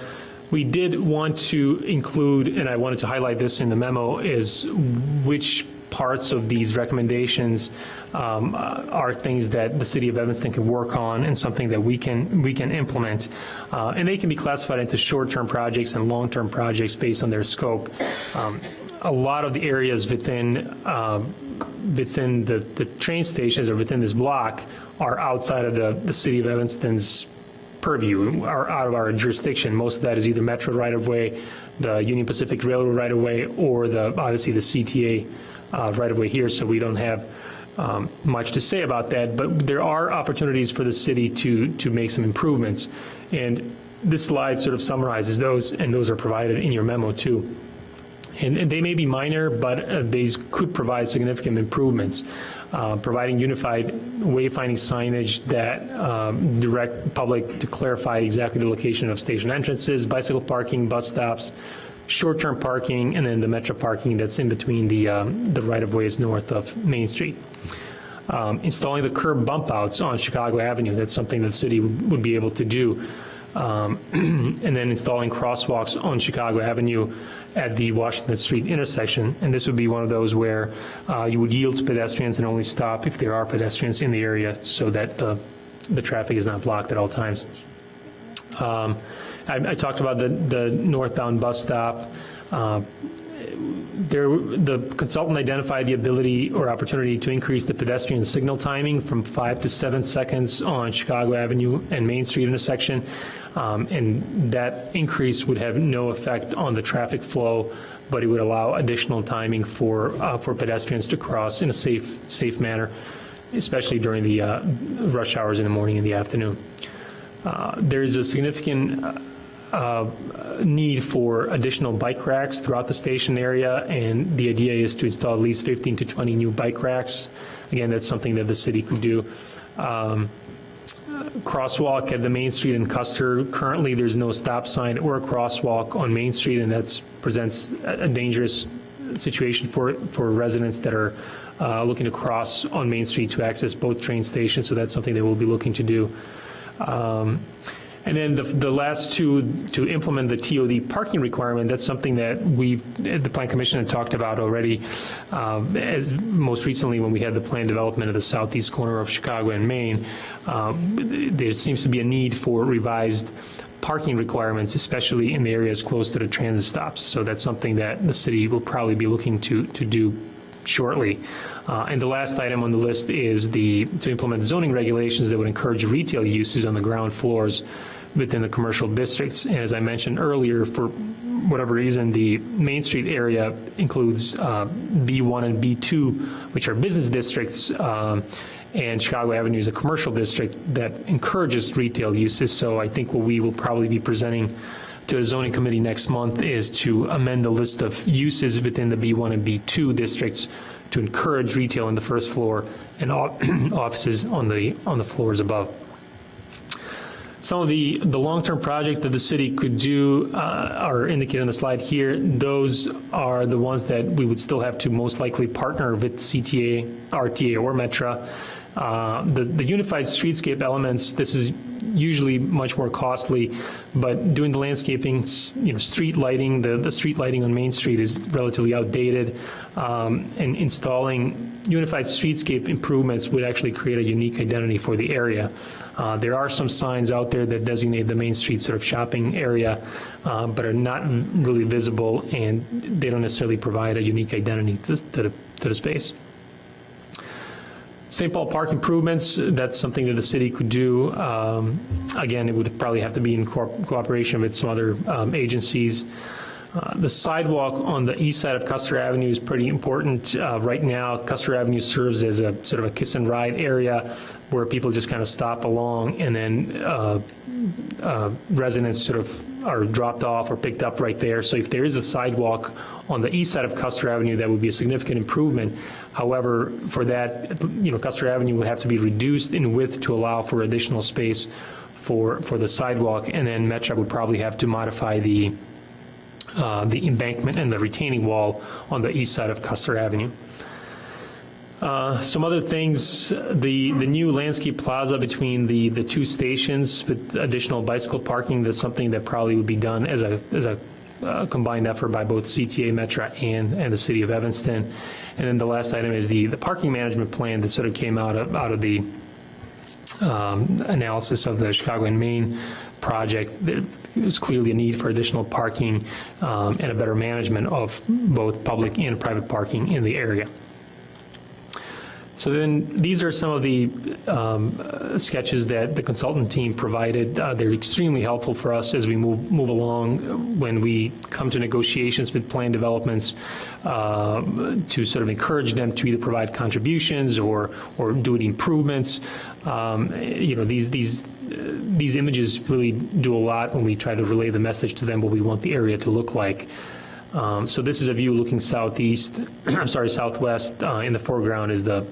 we did want to include, and I wanted to highlight this in the memo, is which parts of these recommendations are things that the city of Evanston can work on and something that we can implement. And they can be classified into short-term projects and long-term projects based on their scope. A lot of the areas within the train stations or within this block are outside of the city of Evanston's purview, are out of our jurisdiction. Most of that is either Metro right-of-way, the Union Pacific Railroad right-of-way, or obviously the CTA right-of-way here, so we don't have much to say about that. But there are opportunities for the city to make some improvements. And this slide sort of summarizes those, and those are provided in your memo too. And they may be minor, but these could provide significant improvements. Providing unified wayfinding signage that direct public to clarify exactly the location of station entrances, bicycle parking, bus stops, short-term parking, and then the metro parking that's in between the right-of-ways north of Main Street. Installing the curb bump outs on Chicago Avenue, that's something that the city would be able to do. And then installing crosswalks on Chicago Avenue at the Washington Street intersection. And this would be one of those where you would yield to pedestrians and only stop if there are pedestrians in the area so that the traffic is not blocked at all times. I talked about the northbound bus stop. The consultant identified the ability or opportunity to increase the pedestrian signal timing from 5 to 7 seconds on Chicago Avenue and Main Street intersection, and that increase would have no effect on the traffic flow, but it would allow additional timing for pedestrians to cross in a safe manner, especially during the rush hours in the morning and the afternoon. There is a significant need for additional bike racks throughout the station area, and the idea is to install at least 15 to 20 new bike racks. Again, that's something that the city could do. crosswalk at the Main Street in Custer. Currently, there's no stop sign or a crosswalk on Main Street, and that presents a dangerous situation for residents that are looking to cross on Main Street to access both train stations, so that's something that we'll be looking to do. And then the last two, to implement the TOD parking requirement, that's something that the Plan Commission had talked about already, as most recently when we had the plan development of the southeast corner of Chicago and Maine. There seems to be a need for revised parking requirements, especially in the areas close to the transit stops. So that's something that the city will probably be looking to do shortly. And the last item on the list is to implement zoning regulations that would encourage retail uses on the ground floors within the commercial districts. And as I mentioned earlier, for whatever reason, the Main Street area includes B1 and B2, which are business districts, and Chicago Avenue is a commercial district that encourages retail uses. So I think what we will probably be presenting to the zoning committee next month is to amend the list of uses within the B1 and B2 districts to encourage retail on the first floor and offices on the floors above. Some of the long-term projects that the city could do are indicated on the slide here. Those are the ones that we would still have to most likely partner with CTA, RTA, or Metra. The unified streetscape elements, this is usually much more costly, but doing the landscaping, street lighting, the street lighting on Main Street is relatively outdated, and installing unified streetscape improvements would actually create a unique identity for the area. There are some signs out there that designate the Main Street sort of shopping area, but are not really visible, and they don't necessarily provide a unique identity to the space. St. Paul Park improvements, that's something that the city could do. Again, it would probably have to be in cooperation with some other agencies. The sidewalk on the east side of Custer Avenue is pretty important. Right now, Custer Avenue serves as a sort of a kiss and ride area where people just kind of stop along, and then residents sort of are dropped off or picked up right there. So if there is a sidewalk on the east side of Custer Avenue, that would be a significant improvement. However, for that, Custer Avenue would have to be reduced in width to allow for additional space for the sidewalk, and then Metra would probably have to modify the embankment and the retaining wall on the east side of Custer Avenue. Some other things, the new landscape plaza between the two stations with additional bicycle parking, that's something that probably would be done as a combined effort by both CTA, Metra, and the city of Evanston. And then the last item is the parking management plan that sort of came out of the analysis of the Chicago and Maine project. There was clearly a need for additional parking and a better management of both public and private parking in the area. So then these are some of the sketches that the consultant team provided. They're extremely helpful for us as we move along when we come to negotiations with plan developments to sort of encourage them to either provide contributions or do improvements. These images really do a lot when we try to relay the message to them what we want the area to look like. So this is a view looking southwest. In the foreground is the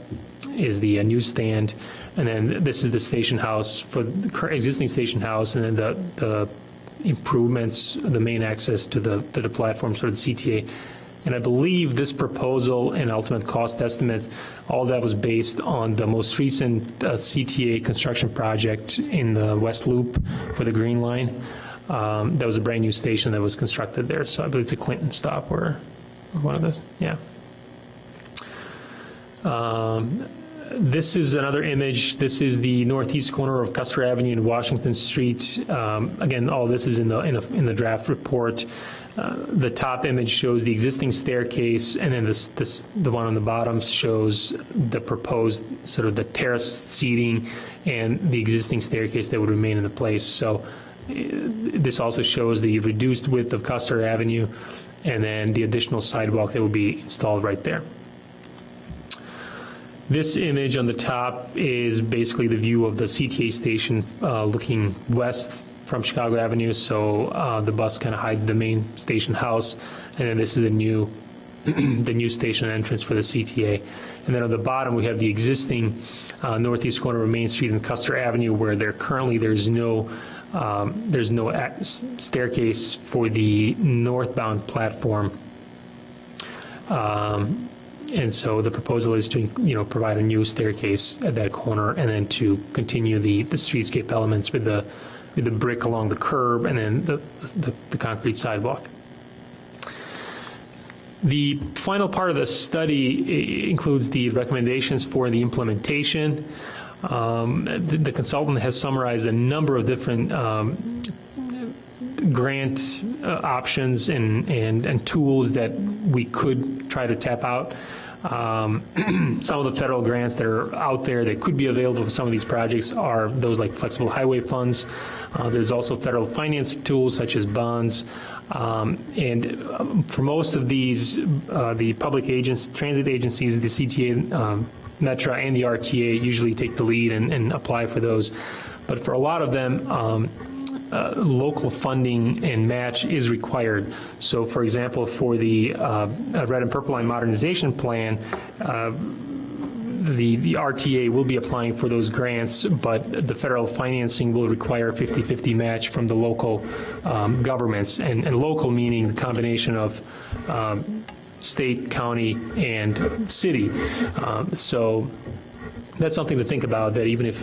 newsstand, and then this is the station house for the existing station house, and then the improvements, the main access to the platform, sort of the CTA. And I believe this proposal and ultimate cost estimate, all that was based on the most recent CTA construction project in the West Loop for the Green Line. That was a brand new station that was constructed there. So I believe it's a Clinton stop or one of those, yeah. This is another image. This is the northeast corner of Custer Avenue and Washington Street. Again, all this is in the draft report. The top image shows the existing staircase, and then the one on the bottom shows the proposed sort of the terraced seating and the existing staircase that would remain in the place. So this also shows the reduced width of Custer Avenue and then the additional sidewalk that will be installed right there. This image on the top is basically the view of the CTA station looking west from Chicago Avenue. So the bus kind of hides the main station house. And then this is the new the new station entrance for the CTA. And then on the bottom, we have the existing northeast corner of Main Street and Custer Avenue, where there's no staircase for the northbound platform. And so the proposal is to, provide a new staircase at that corner, and then to continue the streetscape elements with the brick along the curb, and then the concrete sidewalk. The final part of the study includes the recommendations for the implementation. The consultant has summarized a number of different grant options and tools that we could try to tap out. Some of the federal grants that are out there that could be available for some of these projects are those like flexible highway funds. There's also federal financing tools such as bonds. And for most of these, the public transit agencies, the CTA, Metra, and the RTA usually take the lead and apply for those. But for a lot of them, local funding and match is required. So, for example, for the Red and Purple Line Modernization Plan, the RTA will be applying for those grants, but the federal financing will require a 50-50 match from the local governments, and local meaning the combination of state, county, and city. So that's something to think about, that even if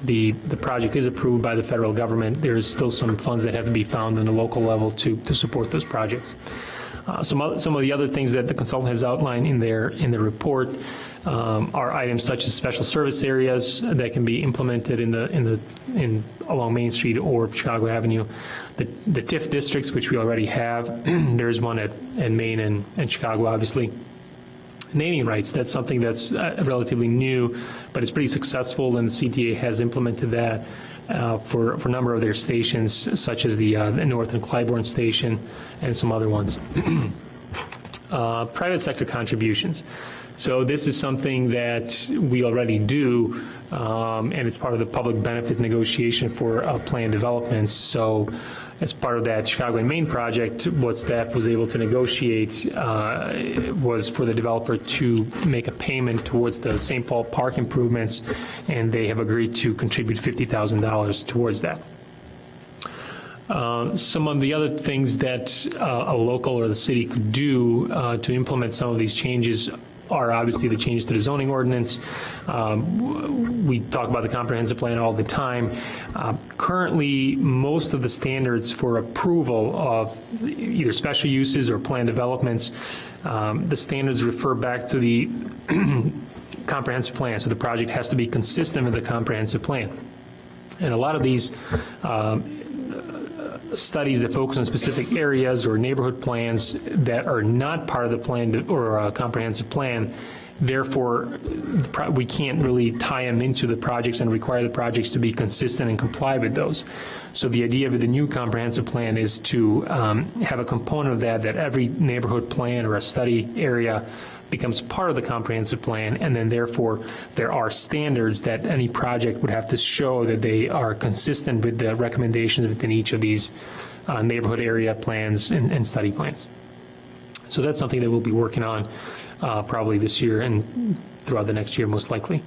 the project is approved by the federal government, there's still some funds that have to be found on the local level to support those projects. Some of the other things that the consultant has outlined in the report are items such as special service areas that can be implemented along Main Street or Chicago Avenue. The TIF districts, which we already have, there's one at Main and Chicago, obviously. Naming rights, that's something that's relatively new, but it's pretty successful, and the CTA has implemented that for a number of their stations, such as the North and Clybourne station and some other ones. Private sector contributions. So this is something that we already do, and it's part of the public benefit negotiation for plan developments. So as part of that Chicago and Main project, what staff was able to negotiate was for the developer to make a payment towards the St. Paul Park improvements, and they have agreed to contribute $50,000 towards that. Some of the other things that a local or the city could do to implement some of these changes are obviously the changes to the zoning ordinance. We talk about the comprehensive plan all the time. Currently, most of the standards for approval of either special uses or plan developments, the standards refer back to the comprehensive plan. So the project has to be consistent with the comprehensive plan. And a lot of these studies that focus on specific areas or neighborhood plans that are not part of the plan or a comprehensive plan, therefore we can't really tie them into the projects and require the projects to be consistent and comply with those. So the idea of the new comprehensive plan is to have a component of that every neighborhood plan or a study area becomes part of the comprehensive plan, and then therefore there are standards that any project would have to show that they are consistent with the recommendations within each of these neighborhood area plans and study plans. So that's something that we'll be working on probably this year and throughout the next year, most likely.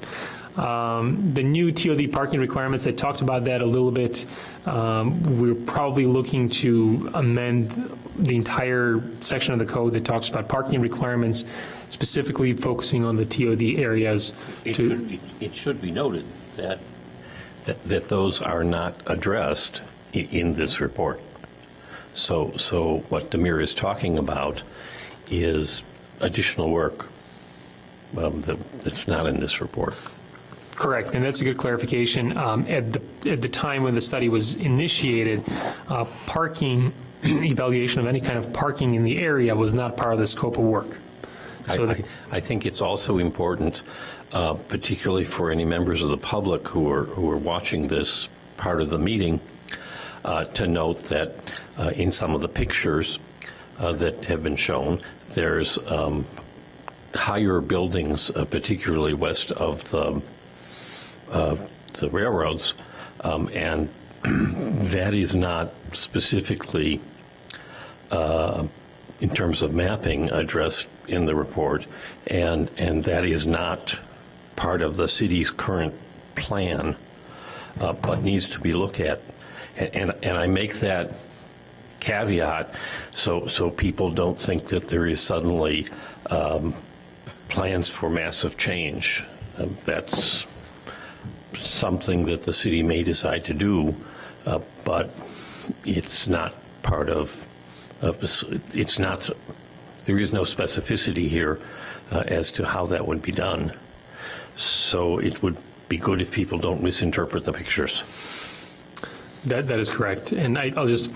The new TOD parking requirements, I talked about that a little bit. We're probably looking to amend the entire section of the code that talks about parking requirements, specifically focusing on the TOD areas. It should be noted that those are not addressed in this report. So what Demir is talking about is additional work that's not in this report. Correct, and that's a good clarification. At the time when the study was initiated, parking evaluation of any kind of parking in the area was not part of the scope of work. So I think it's also important, particularly for any members of the public who are watching this part of the meeting, to note that in some of the pictures that have been shown, there's higher buildings, particularly west of the railroads, and that is not specifically in terms of mapping addressed in the report, and that is not part of the city's current plan, but needs to be looked at. And I make that caveat so people don't think that there is suddenly plans for massive change. That's something that the city may decide to do, but it's not part of it's not, there is no specificity here as to how that would be done. So it would be good if people don't misinterpret the pictures. That is correct. And I'll just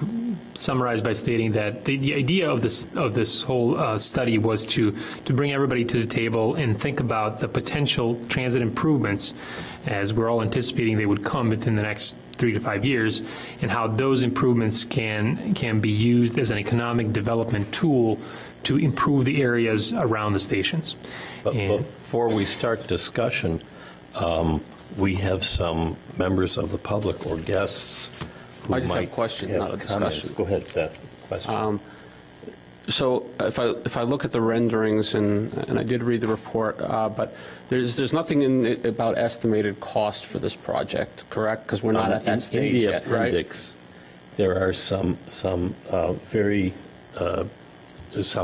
summarize by stating that the idea of this whole study was to bring everybody to the table and think about the potential transit improvements, as we're all anticipating they would come within the next 3 to 5 years, and how those improvements can be used as an economic development tool to improve the areas around the stations. But before we start discussion, we have some members of the public or guests who I just have might a question, have not a comments. discussion. Go ahead, Seth. Question. So if I look at the renderings, and I did read the report, but there's nothing in it about estimated cost for this project, correct? Because we're not at that stage in the yet, right? appendix, there are some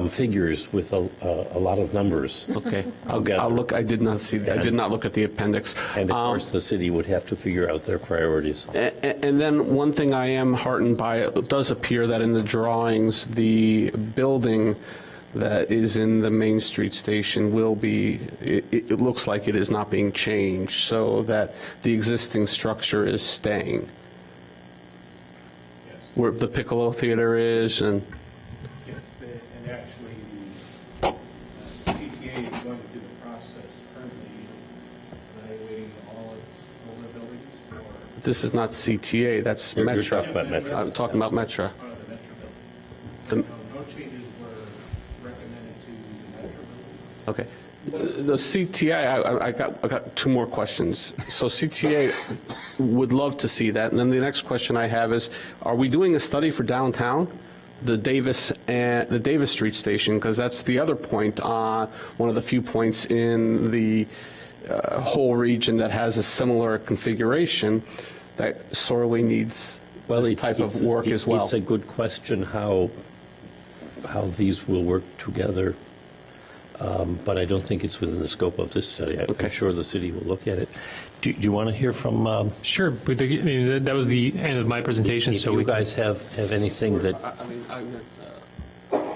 figures with a lot of numbers. Okay, Together. I'll look. I did not see. I did not look at the appendix. And of course, the city would have to figure out their priorities. And then one thing I am heartened by, it does appear that in the drawings, the building that is in the Main Street station will be, it looks like it is not being changed, so that the existing structure is staying. Where the Piccolo Theater is, and Yes, and actually, the CTA is going to do the process currently, evaluating all its older buildings for this is not CTA, that's You're Metra. talking about Metra. I'm talking about Metra. part of the Metro The- building. No changes were recommended to the Metro building. Okay. The CTA, I got two more questions. So CTA would love to see that. And then the next question I have is, are we doing a study for downtown, the Davis Street station? Because that's the other point, one of the few points in the whole region that has a similar configuration that sorely needs this type of work as well. It's a good question how these will work together, but I don't think it's within the scope of this study. Okay. I'm sure the city will look at it. Do you want to hear from, Sure, but that was the end of my presentation, if so you we can... guys have anything that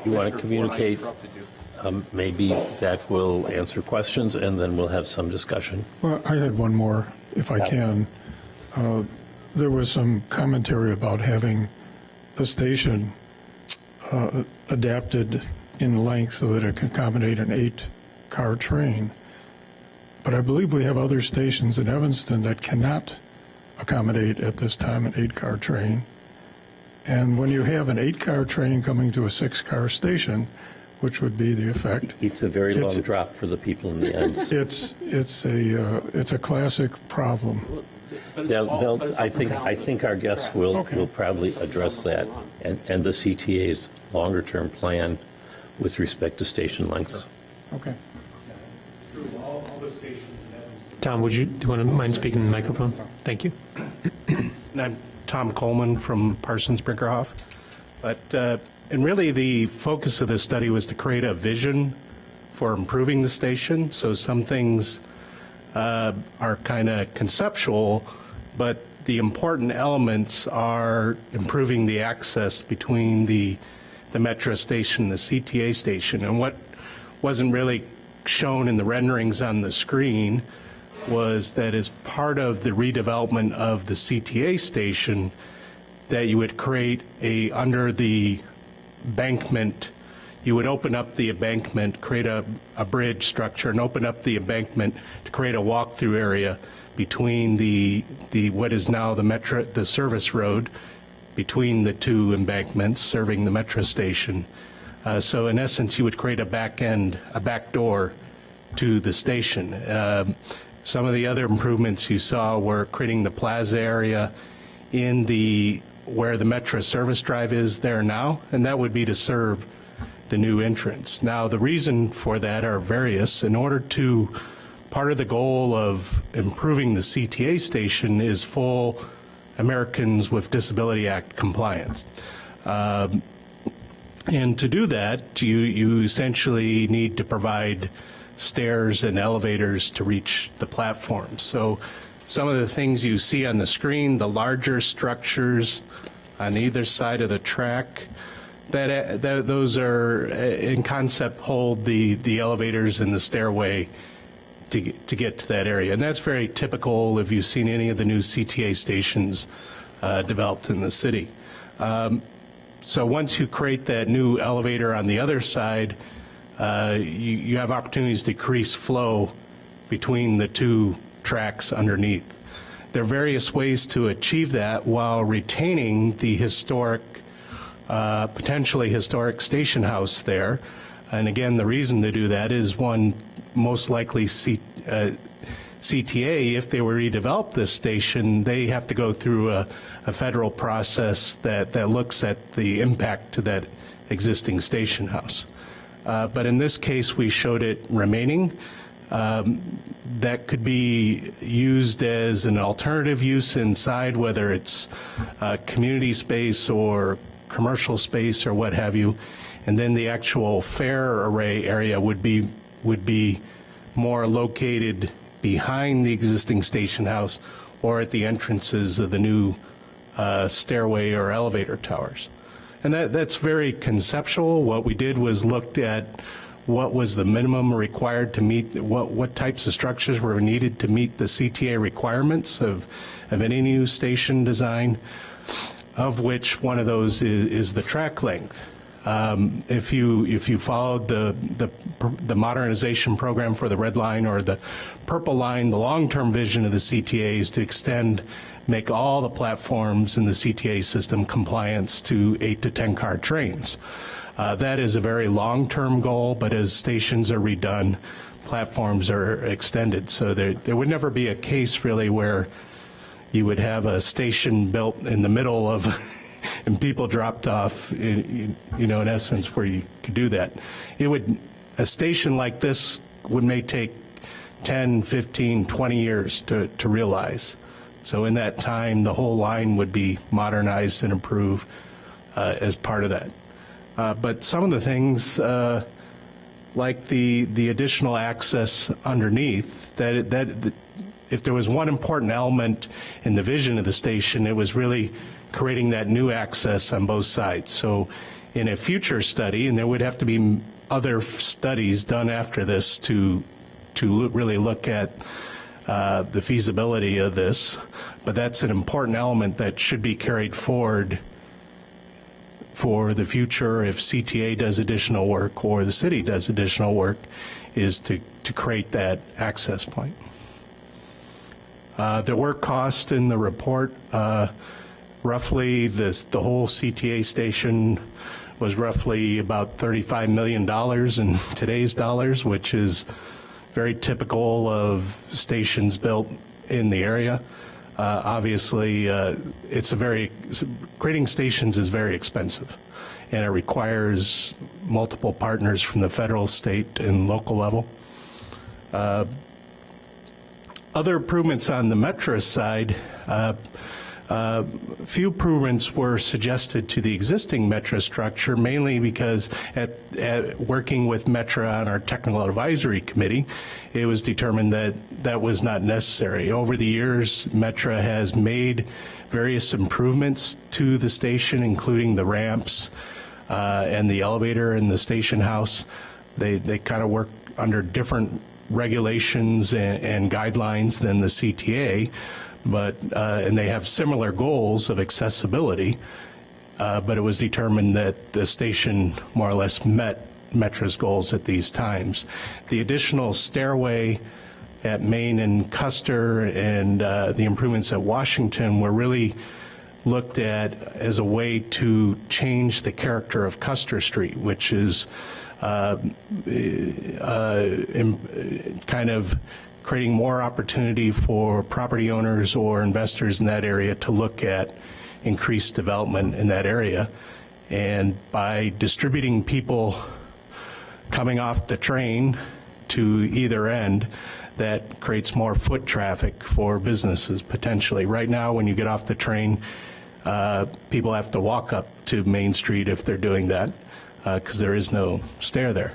you want to communicate? Maybe that will answer questions, and then we'll have some discussion. Well, I had one more, if I can. There was some commentary about having the station adapted in length so that it can accommodate an 8-car train. But I believe we have other stations in Evanston that cannot accommodate at this time an 8-car train. And when you have an 8-car train coming to a 6-car station, which would be the effect, It's a very long It's- drop for the people in the ends. it's a classic problem. I think our guests will probably address that, and the CTA's longer-term plan with respect to station lengths. Okay. Through all the stations in Evanston. Tom, do you want to mind speaking in the microphone? Thank you. And I'm Tom Coleman from Parsons Brinkerhoff. And really, the focus of this study was to create a vision for improving the station. So some things are kind of conceptual, but the important elements are improving the access between the Metro station and the CTA station. And what wasn't really shown in the renderings on the screen was that as part of the redevelopment of the CTA station, that you would create under the embankment, you would open up the embankment, create a bridge structure, and open up the embankment to create a walk-through area between the what is now the service road, between the two embankments serving the Metro station. So in essence, you would create a back door to the station. Some of the other improvements you saw were creating the plaza area in where the Metro service drive is there now, and that would be to serve the new entrance. Now, the reason for that are various. Part of the goal of improving the CTA station is full Americans with Disability Act compliance. And to do that, you essentially need to provide stairs and elevators to reach the platforms. So some of the things you see on the screen, the larger structures on either side of the track, those are, in concept, hold the elevators and the stairway to get to that area. And that's very typical if you've seen any of the new CTA stations developed in the city. So once you create that new elevator on the other side, you have opportunities to decrease flow between the two tracks underneath. There are various ways to achieve that while retaining the historic, potentially historic station house there. And again, the reason to do that is, one, most likely CTA, if they were to redevelop this station, they have to go through a federal process that looks at the impact to that existing station house. But in this case, we showed it remaining. That could be used as an alternative use inside, whether it's community space or commercial space or what have you. And then the actual fare array area would be more located behind the existing station house or at the entrances of the new stairway or elevator towers. And that's very conceptual. What we did was looked at what was the minimum required to meet, what types of structures were needed to meet the CTA requirements of any new station design, of which one of those is the track length. If you followed the modernization program for the red line or the purple line, the long-term vision of the CTA is to make all the platforms in the CTA system compliance to 8 to 10 car trains. That is a very long-term goal, but as stations are redone, platforms are extended. So there would never be a case really where you would have a station built in the middle of and people dropped off, in essence, where you could do that. A station like this may take 10, 15, 20 years to realize. So in that time, the whole line would be modernized and improved as part of that. But some of the things, like the additional access underneath, that if there was one important element in the vision of the station, it was really creating that new access on both sides. So in a future study, and there would have to be other studies done after this to really look at the feasibility of this, but that's an important element that should be carried forward for the future if CTA does additional work or the city does additional work, is to create that access point. There were costs in the report. Roughly, the whole CTA station was roughly about $35 million in today's dollars, which is very typical of stations built in the area. Obviously, creating stations is very expensive, and it requires multiple partners from the federal, state, and local level. Other improvements on the Metra side, few improvements were suggested to the existing Metra structure, mainly because at working with Metra on our technical advisory committee, it was determined that was not necessary. Over the years, Metra has made various improvements to the station, including the ramps and the elevator in the station house. They kind of work under different regulations and guidelines than the CTA, but and they have similar goals of accessibility, but it was determined that the station more or less met Metra's goals at these times. The additional stairway at Main and Custer and the improvements at Washington were really looked at as a way to change the character of Custer Street, which is kind of creating more opportunity for property owners or investors in that area to look at increased development in that area. And by distributing people coming off the train to either end that creates more foot traffic for businesses potentially. Right now, when you get off the train, people have to walk up to Main Street if they're doing that because there is no stair there.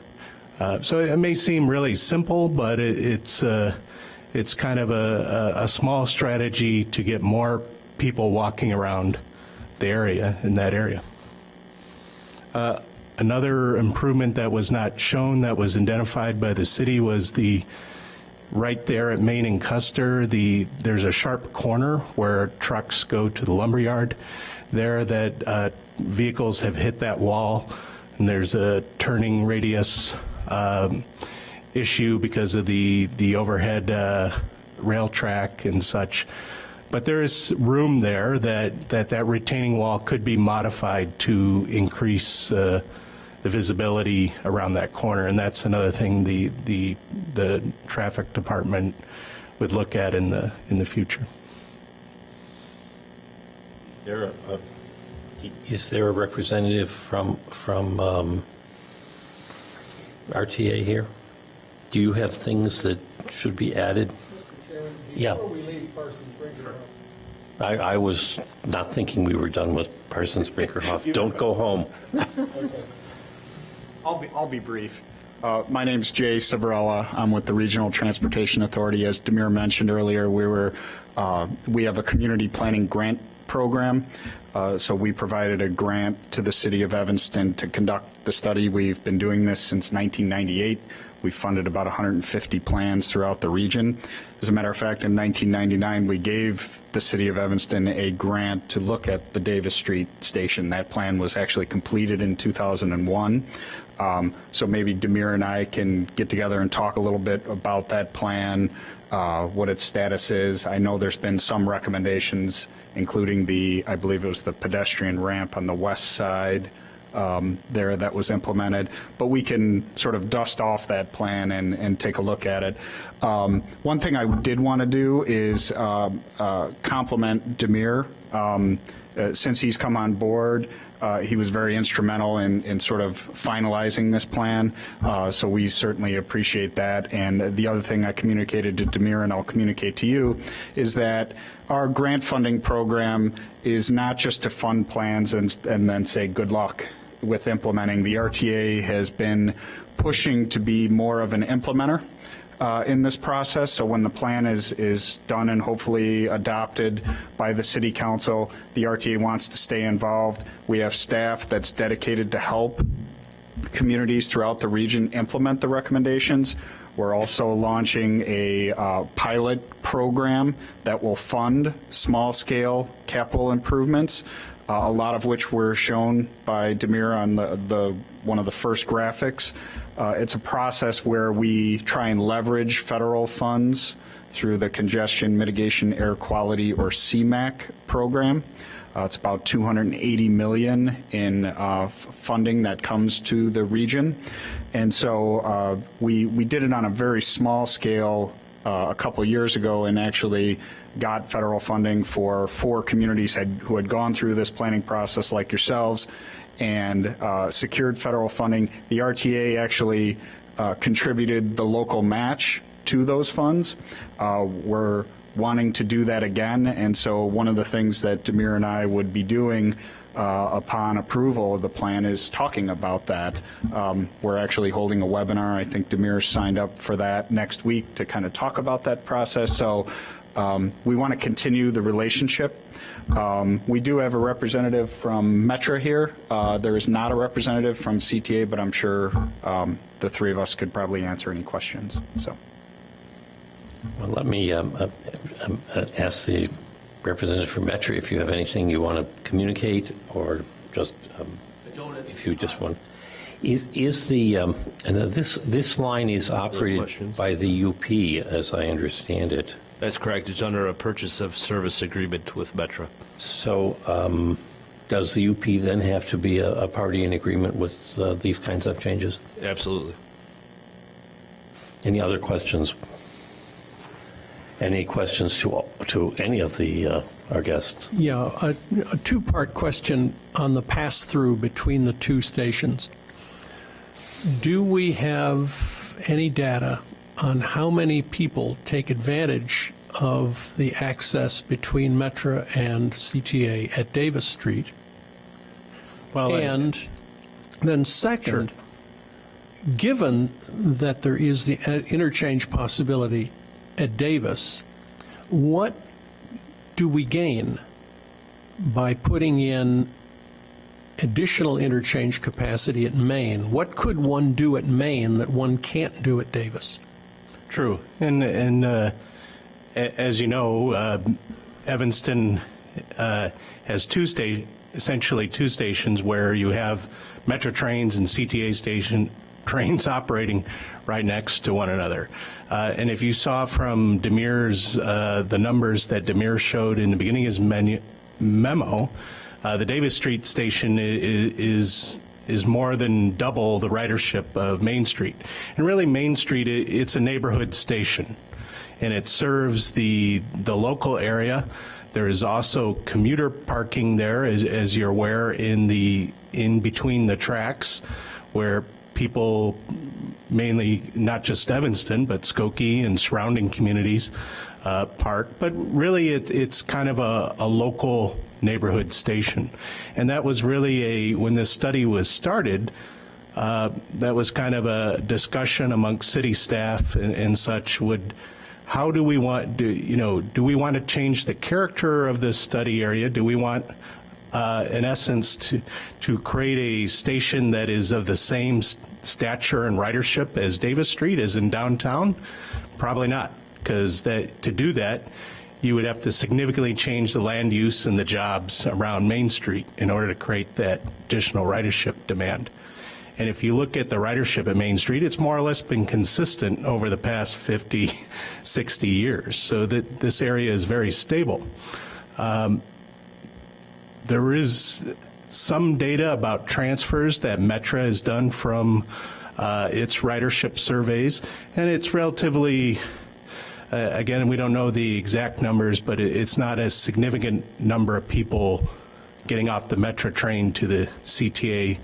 So it may seem really simple, but it's kind of a small strategy to get more people walking around the area, in that area. Another improvement that was not shown that was identified by the city was right there at Main and Custer, there's a sharp corner where trucks go to the lumberyard there that vehicles have hit that wall, and there's a turning radius issue because of the overhead rail track and such. But there is room there that retaining wall could be modified to increase the visibility around that corner, and that's another thing the traffic department would look at in the future. Is there a representative from RTA here? Do you have things that should be added? Chairman, Yeah. before we leave Parsons Brinkerhoff, I was not thinking we were done with Parsons Brinkerhoff. Don't go home. I'll be brief. My name's Jay Civarella. I'm with the Regional Transportation Authority. As Demir mentioned earlier, we have a community planning grant program. So we provided a grant to the city of Evanston to conduct the study. We've been doing this since 1998. We funded about 150 plans throughout the region. As a matter of fact, in 1999, we gave the city of Evanston a grant to look at the Davis Street station. That plan was actually completed in 2001. So maybe Demir and I can get together and talk a little bit about that plan, what its status is. I know there's been some recommendations, including I believe it was the pedestrian ramp on the west side there that was implemented, but we can sort of dust off that plan and take a look at it. One thing I did want to do is compliment Demir. Since he's come on board, he was very instrumental in sort of finalizing this plan, so we certainly appreciate that. And the other thing I communicated to Demir, and I'll communicate to you, is that our grant funding program is not just to fund plans and then say good luck with implementing. The RTA has been pushing to be more of an implementer in this process. So when the plan is done and hopefully adopted by the city council, the RTA wants to stay involved. We have staff that's dedicated to help communities throughout the region implement the recommendations. We're also launching a pilot program that will fund small-scale capital improvements, a lot of which were shown by Demir on one of the first graphics. It's a process where we try and leverage federal funds through the Congestion Mitigation Air Quality, or CMAQ program. It's about $280 million in funding that comes to the region. And so we did it on a very small scale a couple of years ago, and actually got federal funding for 4 communities who had gone through this planning process like yourselves, and secured federal funding. The RTA actually contributed the local match to those funds. We're wanting to do that again, and so one of the things that Demir and I would be doing upon approval of the plan is talking about that. We're actually holding a webinar. I think Demir signed up for that next week to kind of talk about that process. So we want to continue the relationship. We do have a representative from Metra here. There is not a representative from CTA, but I'm sure the three of us could probably answer any questions. So. Well, let me ask the representative from Metra if you have anything you want to communicate, or just if you just want. Is the and this line is operated by the UP, as I understand it? That's correct. It's under a purchase of service agreement with Metra. So does the UP then have to be a party in agreement with these kinds of changes? Absolutely. Any other questions? Any questions to any of our guests? Yeah, a two-part question on the pass-through between the two stations. Do we have any data on how many people take advantage of the access between Metra and CTA at Davis Street? Well, And then second, given that there is the interchange possibility at Davis, what do we gain by putting in additional interchange capacity at Main? What could one do at Main that one can't do at Davis? True. And as you know, Evanston has essentially two stations where you have Metro trains and CTA trains operating right next to one another. And if you saw from Demir's, the numbers that Demir showed in the beginning of his memo, the Davis Street station is more than double the ridership of Main Street. And really, Main Street, it's a neighborhood station, and it serves the local area. There is also commuter parking there, as you're aware, in between the tracks, where people, mainly not just Evanston, but Skokie and surrounding communities, park. But really, it's kind of a local neighborhood station. And that was really when this study was started, that was kind of a discussion amongst city staff and such. How do we want, do we want to change the character of this study area? Do we want, in essence, to create a station that is of the same stature and ridership as Davis Street is in downtown? Probably not, because to do that, you would have to significantly change the land use and the jobs around Main Street in order to create that additional ridership demand. And if you look at the ridership at Main Street, it's more or less been consistent over the past 50, 60 years. So that this area is very stable. There is some data about transfers that Metra has done from its ridership surveys, and it's relatively, again, we don't know the exact numbers, but it's not a significant number of people getting off the Metra train to the CTA,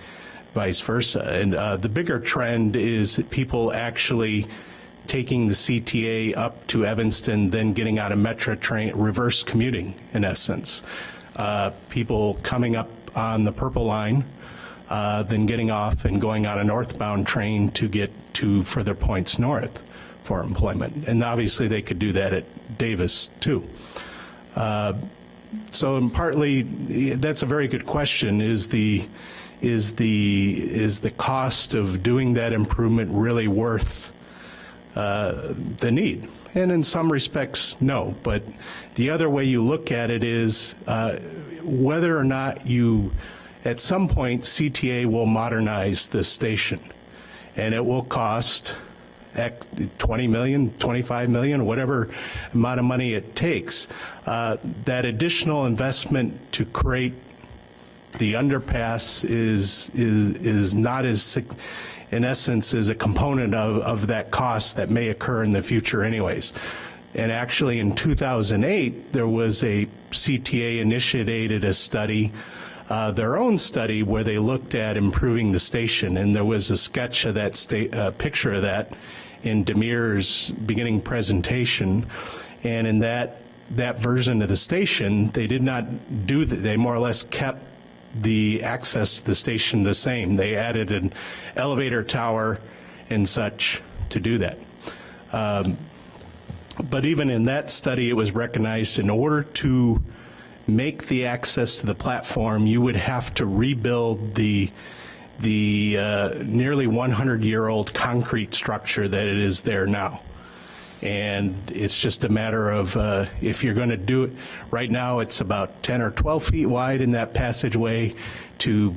vice versa. And the bigger trend is people actually taking the CTA up to Evanston, then getting on a Metra train, reverse commuting, in essence. People coming up on the Purple Line, then getting off and going on a northbound train to get to further points north for employment. And obviously they could do that at Davis too. So partly, that's a very good question. Is the cost of doing that improvement really worth the need? And in some respects, no. But the other way you look at it is whether or not at some point, CTA will modernize this station, and it will cost $20 million, $25 million, whatever amount of money it takes. That additional investment to create the underpass is not as, in essence, is a component of that cost that may occur in the future anyways. And actually in 2008, there was a CTA initiated a study, their own study, where they looked at improving the station. And there was a sketch of that picture of that in Demir's beginning presentation. And in that version of the station, they did not do that. They more or less kept the access to the station the same. They added an elevator tower and such to do that. But even in that study, it was recognized in order to make the access to the platform, you would have to rebuild the nearly 100-year-old concrete structure that it is there now. And it's just a matter of if you're going to do it. Right now, it's about 10 or 12 feet wide in that passageway. To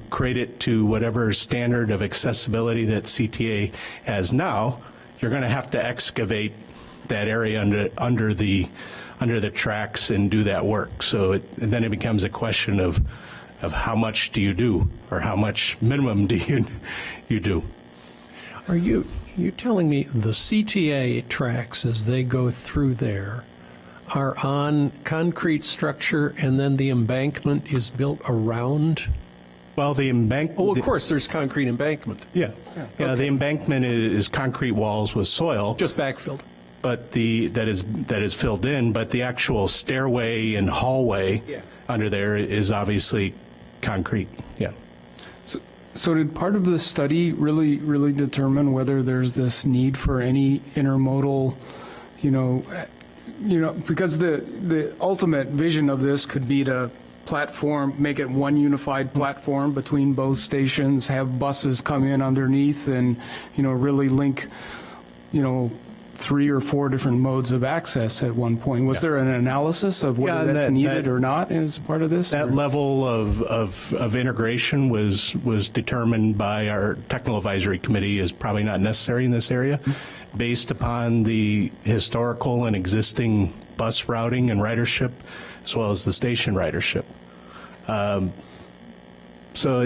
create it to whatever standard of accessibility that CTA has now, you're going to have to excavate that area under the tracks and do that work. So and then it becomes a question of how much do you do, or how much minimum do you do. Are you telling me the CTA tracks, as they go through there, are on concrete structure and then the embankment is built around Well, the Oh, of course, there's concrete embankment, Yeah, the embankment is concrete walls with soil, just backfilled. but that is filled in, but the actual stairway and hallway under there is obviously concrete, yeah. So did part of the study really determine whether there's this need for any intermodal, because the ultimate vision of this could be to make it one unified platform between both stations, have buses come in underneath and, really link, 3 or 4 different modes of access at one point. Was there an analysis of whether Yeah, that's that- needed that- or not as part of this? That level of integration was determined by our technical advisory committee as probably not necessary in this area, based upon the historical and existing bus routing and ridership, as well as the station ridership. So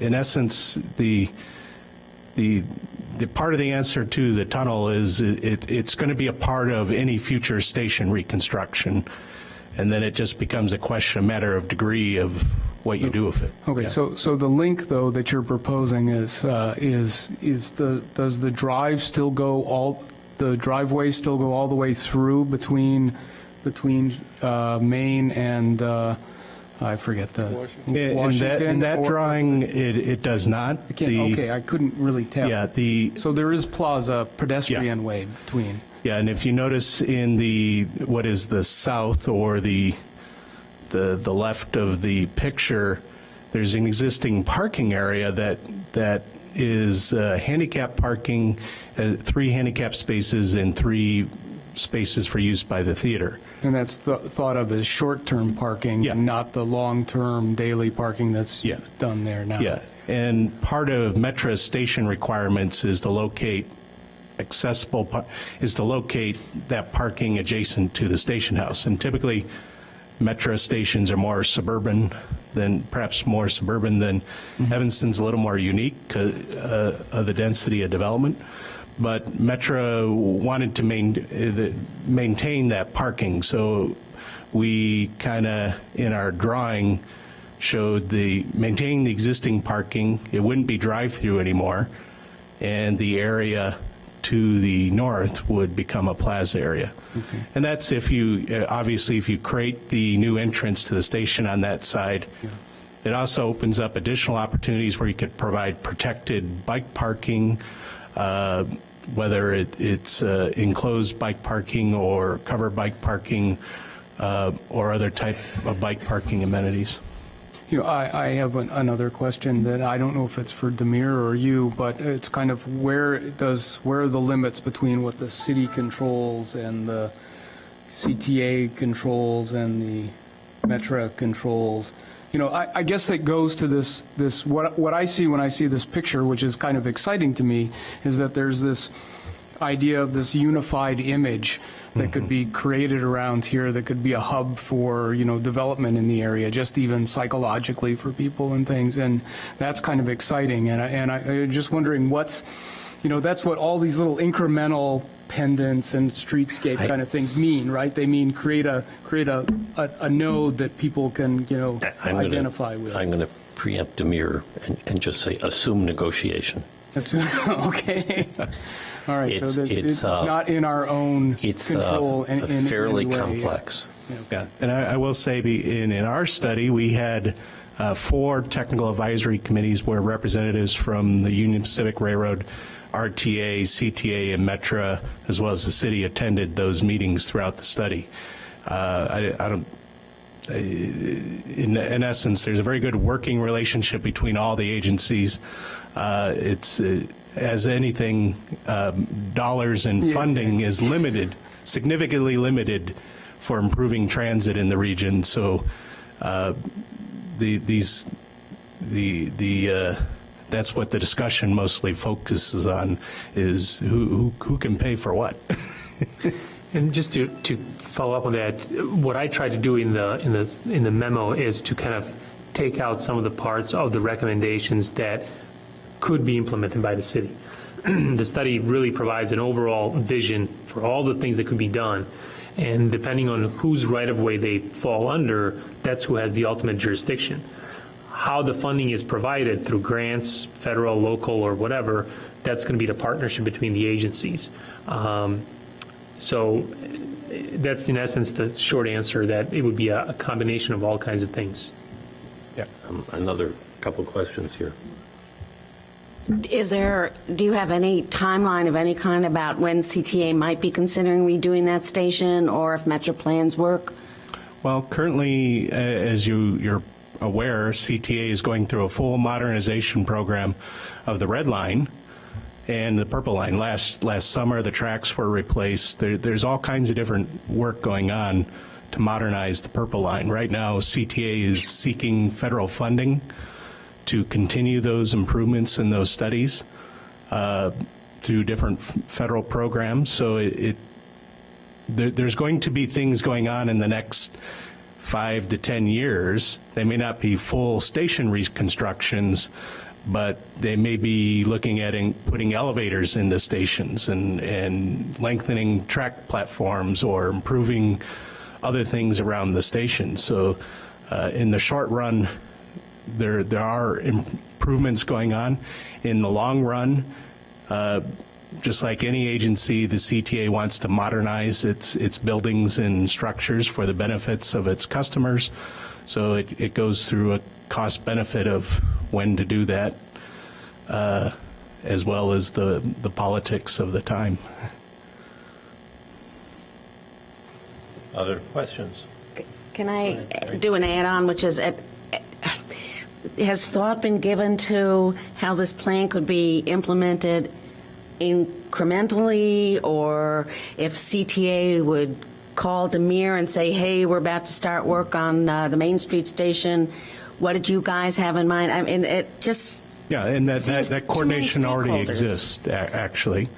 in essence, the part of the answer to the tunnel is it's going to be a part of any future station reconstruction, and then it just becomes a matter of degree of what you do with it. Okay, Yeah. so the link, though, that you're proposing is does the driveway still go all the way through between Maine and, I forget the, Washington? In that or- drawing, it does not. Okay, I couldn't really tell. Yeah, So there is plaza, pedestrian way between. Yeah, and if you notice in what is the south or the left of the picture, there's an existing parking area that is handicap parking, 3 handicap spaces and 3 spaces for use by the theater. And that's thought of as short-term parking, Yeah. not the long-term daily parking that's done there now. Yeah, and part of Metra station requirements is to locate that parking adjacent to the station house. And typically, Metra stations are more suburban than Evanston's a little more unique of the density of development. But Metra wanted to maintain that parking, so we kind of, in our drawing, showed maintaining the existing parking. It wouldn't be drive-through anymore, and the area to the north would become a plaza area. Okay. And that's if you create the new entrance to the station on that side. Yeah. It also opens up additional opportunities where you could provide protected bike parking, whether it's enclosed bike parking or covered bike parking, or other type of bike parking amenities. I have another question that I don't know if it's for Demir or you, but it's kind of where are the limits between what the city controls and the CTA controls and the Metra controls? I guess it goes to this what I see when I see this picture, which is kind of exciting to me, is that there's this idea of this unified image that could be created around here, that could be a hub for, development in the area, just even psychologically for people and things. And that's kind of exciting. And I'm just wondering that's what all these little incremental pendants and streetscape kind of things mean, right? They mean create a node that people can, identify with. I'm going to preempt Demir and just say assume negotiation. Okay. All right, so it's not in our own control. It's fairly in any way. complex. Yeah, and I will say in our study, we had 4 technical advisory committees where representatives from the Union Pacific Railroad, RTA, CTA, and Metra, as well as the city, attended those meetings throughout the study. In essence, there's a very good working relationship between all the agencies. It's as anything, dollars and funding is limited, significantly limited for improving transit in the region. So that's what the discussion mostly focuses on, is who can pay for what. And just to follow up on that, what I tried to do in the memo is to kind of take out some of the parts of the recommendations that could be implemented by the city. The study really provides an overall vision for all the things that could be done. And depending on whose right-of-way they fall under, that's who has the ultimate jurisdiction. How the funding is provided through grants, federal, local, or whatever, that's going to be the partnership between the agencies. So that's in essence the short answer, that it would be a combination of all kinds of things. Another couple questions here. Do you have any timeline of any kind about when CTA might be considering redoing that station, or if Metro plans work? Well, currently, as you're aware, CTA is going through a full modernization program of the Red Line and the Purple Line. Last summer, the tracks were replaced. There's all kinds of different work going on to modernize the Purple Line. Right now, CTA is seeking federal funding to continue those improvements and those studies through different federal programs. So there's going to be things going on in the next 5 to 10 years. They may not be full station reconstructions, but they may be looking at putting elevators into stations and lengthening track platforms or improving other things around the station. So in the short run, there are improvements going on. In the long run, just like any agency, the CTA wants to modernize its buildings and structures for the benefits of its customers. So it goes through a cost benefit of when to do that, as well as the politics of the time. Other questions? Can I do an add-on, which is, has thought been given to how this plan could be implemented incrementally, or if CTA would call Demir and say, hey, we're about to start work on the Main Street station, what did you guys have in mind? I mean, it just Yeah, and that coordination already stakeholders. exists, actually.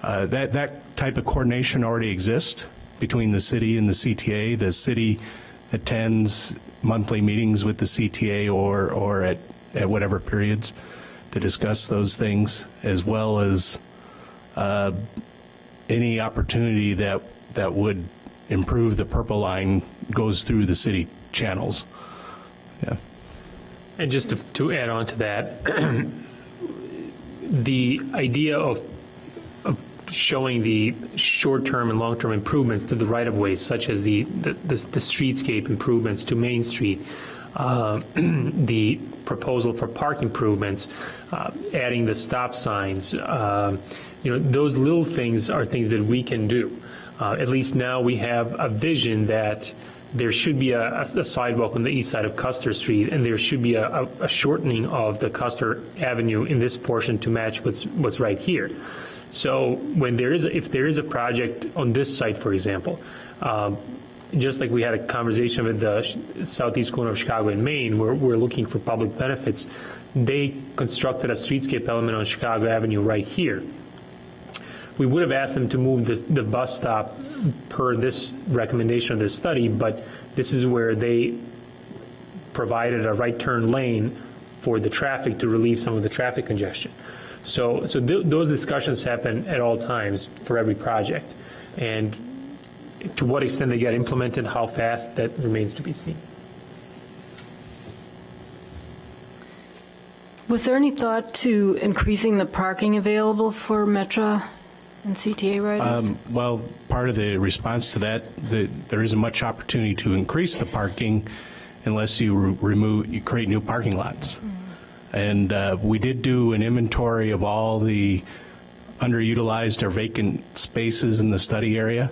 That type of coordination already exists between the city and the CTA. The city attends monthly meetings with the CTA or at whatever periods to discuss those things, as well as any opportunity that would improve the Purple Line goes through the city channels. Yeah. And just to add on to that, the idea of showing the short-term and long-term improvements to the right-of-ways, such as the streetscape improvements to Main Street, the proposal for park improvements, adding the stop signs, those little things are things that we can do. At least now we have a vision that there should be a sidewalk on the east side of Custer Street, and there should be a shortening of the Custer Avenue in this portion to match what's right here. So when if there is a project on this site, for example, just like we had a conversation with the southeast corner of Chicago and Maine, where we're looking for public benefits, they constructed a streetscape element on Chicago Avenue right here. We would have asked them to move the bus stop per this recommendation of this study, but this is where they provided a right turn lane for the traffic to relieve some of the traffic congestion. So those discussions happen at all times for every project. And to what extent they get implemented, how fast, that remains to be seen. Was there any thought to increasing the parking available for Metro and CTA riders? Well, part of the response to that, there isn't much opportunity to increase the parking unless you create new parking lots. And we did do an inventory of all the underutilized or vacant spaces in the study area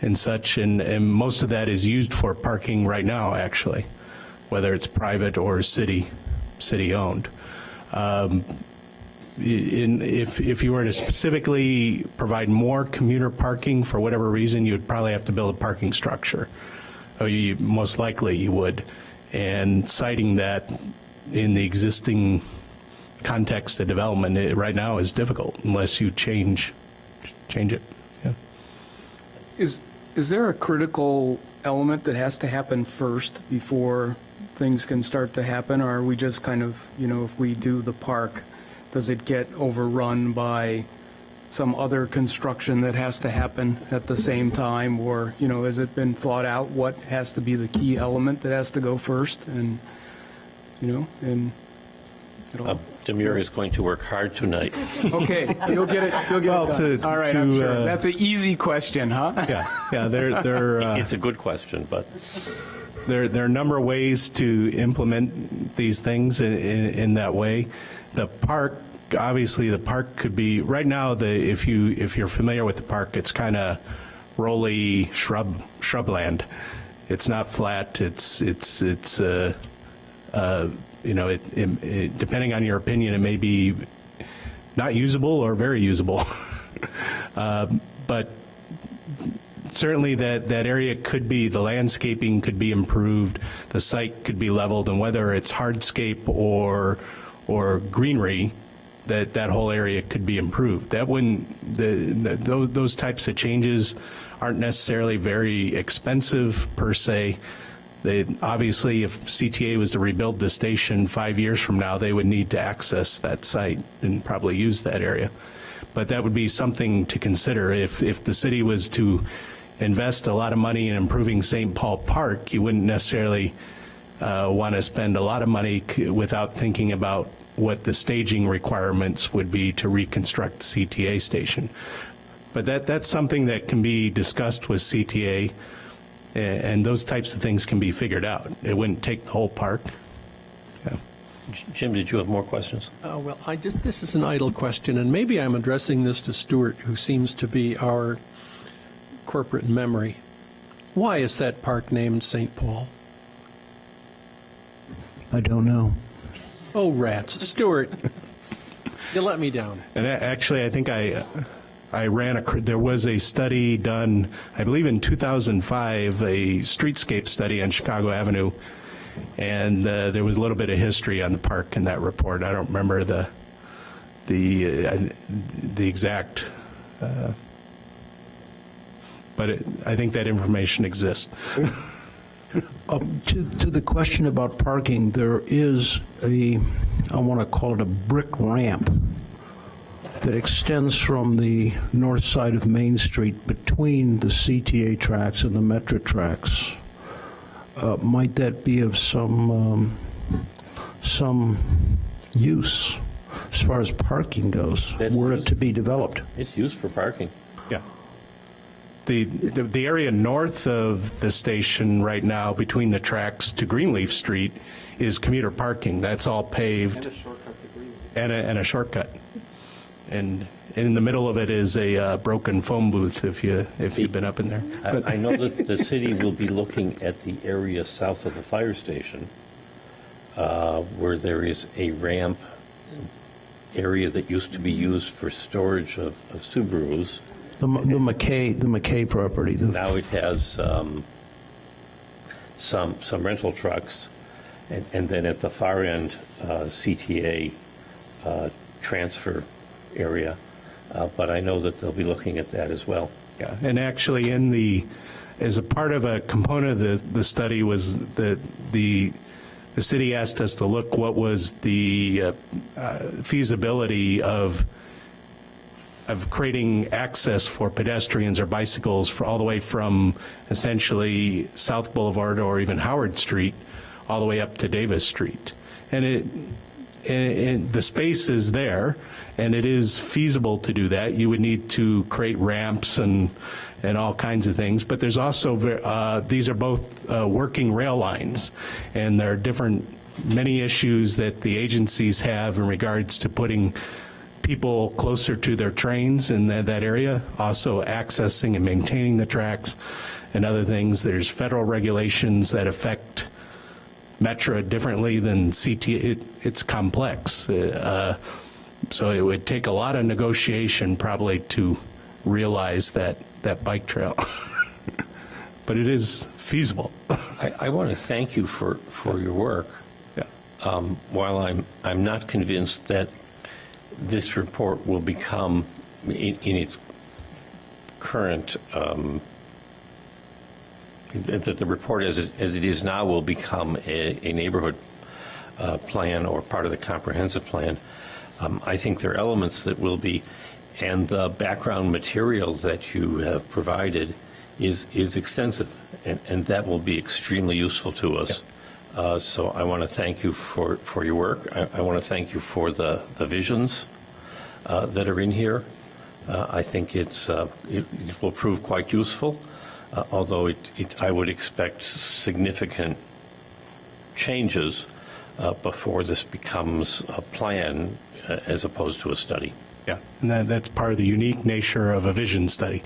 and such, and most of that is used for parking right now, actually, whether it's private or city-owned. If you were to specifically provide more commuter parking for whatever reason, you'd probably have to build a parking structure. Or most likely you would. And citing that in the existing context of development right now is difficult unless you change it. Yeah. Is there a critical element that has to happen first before things can start to happen, or are we just kind of, if we do the park, does it get overrun by some other construction that has to happen at the same time? Or, has it been thought out what has to be the key element that has to go first? And, and it all. Demir is going to work hard tonight. Okay, you'll get it done. All right, I'm sure. That's an easy question, huh? Yeah, It's a good question, but there are a number of ways to implement these things in that way. The park, obviously, the park could be right now. If you're familiar with the park, it's kind of rolly shrubland. It's not flat. It's depending on your opinion, it may be not usable or very usable. But certainly that area could be, the landscaping could be improved, the site could be leveled, and whether it's hardscape or greenery, that whole area could be improved. That wouldn't, those types of changes aren't necessarily very expensive per se. Obviously, if CTA was to rebuild the station 5 years from now, they would need to access that site and probably use that area. But that would be something to consider. If the city was to invest a lot of money in improving St. Paul Park, you wouldn't necessarily want to spend a lot of money without thinking about what the staging requirements would be to reconstruct the CTA station. But that's something that can be discussed with CTA. And those types of things can be figured out. It wouldn't take the whole park. Yeah. Jim, did you have more questions? Well, this is an idle question, and maybe I'm addressing this to Stuart, who seems to be our corporate memory. Why is that park named St. Paul? I don't know. Oh, rats. Stuart, you let me down. And actually, I think I there was a study done, I believe in 2005, a streetscape study on Chicago Avenue, and there was a little bit of history on the park in that report. I don't remember the exact, but I think that information exists. To the question about parking, there is I want to call it a brick ramp that extends from the north side of Main Street between the CTA tracks and the Metro tracks. Might that be of some use as far as parking goes, were it to be developed? It's used for parking. Yeah. The area north of the station right now between the tracks to Greenleaf Street is commuter parking. That's all paved. And a shortcut to Greenleaf. And a shortcut. And in the middle of it is a broken phone booth if you've been up in there. I know that the city will be looking at the area south of the fire station where there is a ramp area that used to be used for storage of Subarus. The McKay property. Now it has some rental trucks, and then at the far end, CTA transfer area. But I know that they'll be looking at that as well. Yeah, and actually as a part of a component of the study was that the city asked us to look what was the feasibility of creating access for pedestrians or bicycles all the way from essentially South Boulevard or even Howard Street all the way up to Davis Street. And the space is there, and it is feasible to do that. You would need to create ramps and all kinds of things, but there's also, these are both working rail lines, and there are many issues that the agencies have in regards to putting people closer to their trains in that area, also accessing and maintaining the tracks and other things. There's federal regulations that affect Metra differently than CTA. It's complex. So it would take a lot of negotiation probably to realize that bike trail. But it is feasible. I want to thank you for your work. Yeah. While I'm not convinced that this report will become, in its current, that the report as it is now will become a neighborhood plan or part of the comprehensive plan. I think there are elements that will be, And the background materials that you have provided is extensive, and that will be extremely useful to us. So I want to thank you for your work. I want to thank you for the visions that are in here. I think it will prove quite useful, although I would expect significant changes before this becomes a plan as opposed to a study. Yeah, and that's part of the unique nature of a vision study.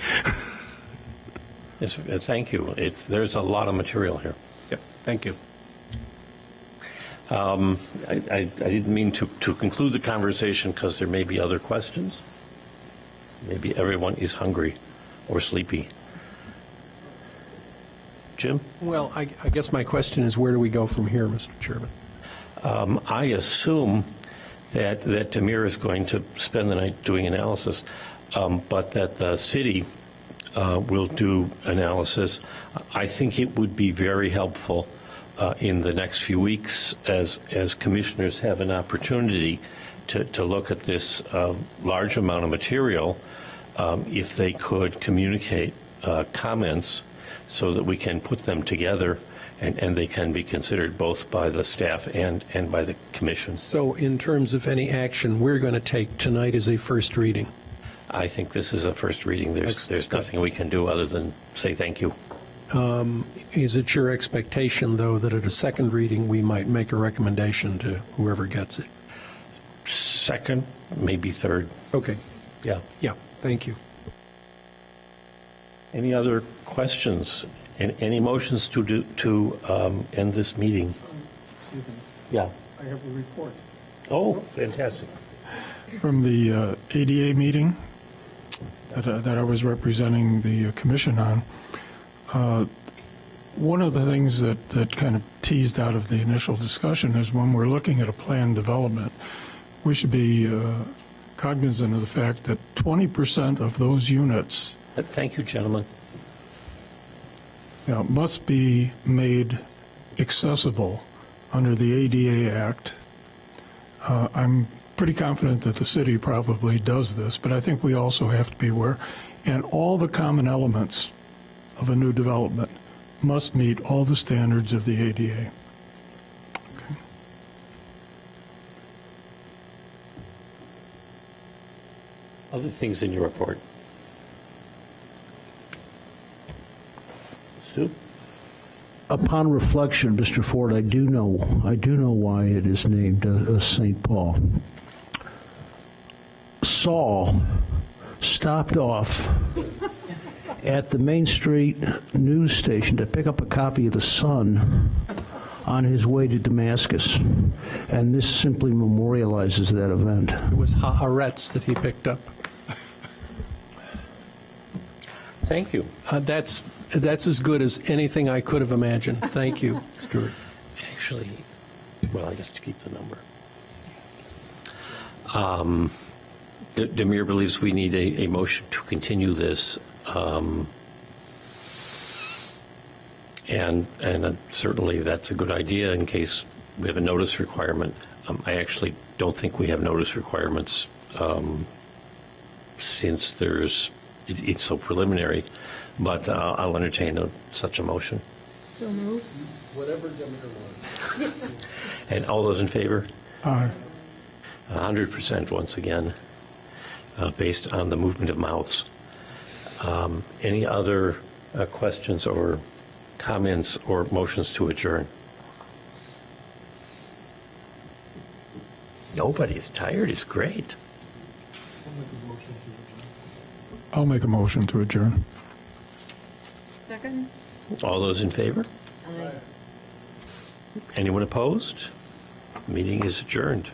Thank you. There's a lot of material here. Yep, thank you. I didn't mean to conclude the conversation because there may be other questions. Maybe everyone is hungry or sleepy. Jim? Well, I guess my question is, where do we go from here, Mr. Chairman? I assume that Demir is going to spend the night doing analysis, but that the city will do analysis. I think it would be very helpful in the next few weeks as commissioners have an opportunity to look at this large amount of material, if they could communicate comments so that we can put them together and they can be considered both by the staff and by the commission. So in terms of any action we're going to take tonight is a first reading. I think this is a first reading. There's nothing we can do other than say thank you. Is it your expectation, though, that at a second reading we might make a recommendation to whoever gets it? Second, maybe third. Okay. Yeah. Yeah, thank you. Any other questions? And any motions to end this meeting? Yeah. I have a report. Oh, fantastic. From the ADA meeting that I was representing the commission on, one of the things that kind of teased out of the initial discussion is when we're looking at a planned development, we should be cognizant of the fact that 20% of those units Thank you, gentlemen. must be made accessible under the ADA Act. I'm pretty confident that the city probably does this, but I think we also have to be aware. And all the common elements of a new development must meet all the standards of the ADA. Other things in your report? Stu? Upon reflection, Mr. Ford, I do know why it is named St. Paul. Saul stopped off at the Main Street news station to pick up a copy of The Sun on his way to Damascus, and this simply memorializes that event. It was Haaretz that he picked up. Thank you. That's as good as anything I could have imagined. Thank you, Stuart. Actually, well, I guess to keep the number. Demir believes we need a motion to continue this, and certainly that's a good idea in case we have a notice requirement. I actually don't think we have notice requirements since it's so preliminary, but I'll entertain such a motion. So moved. Whatever Demir wants. And all those in favor? Aye. 100% once again, based on the movement of mouths. Any other questions or comments or motions to adjourn? Nobody's tired. It's great. I'll make a motion to adjourn. Second? All those in favor? Anyone opposed? Meeting is adjourned.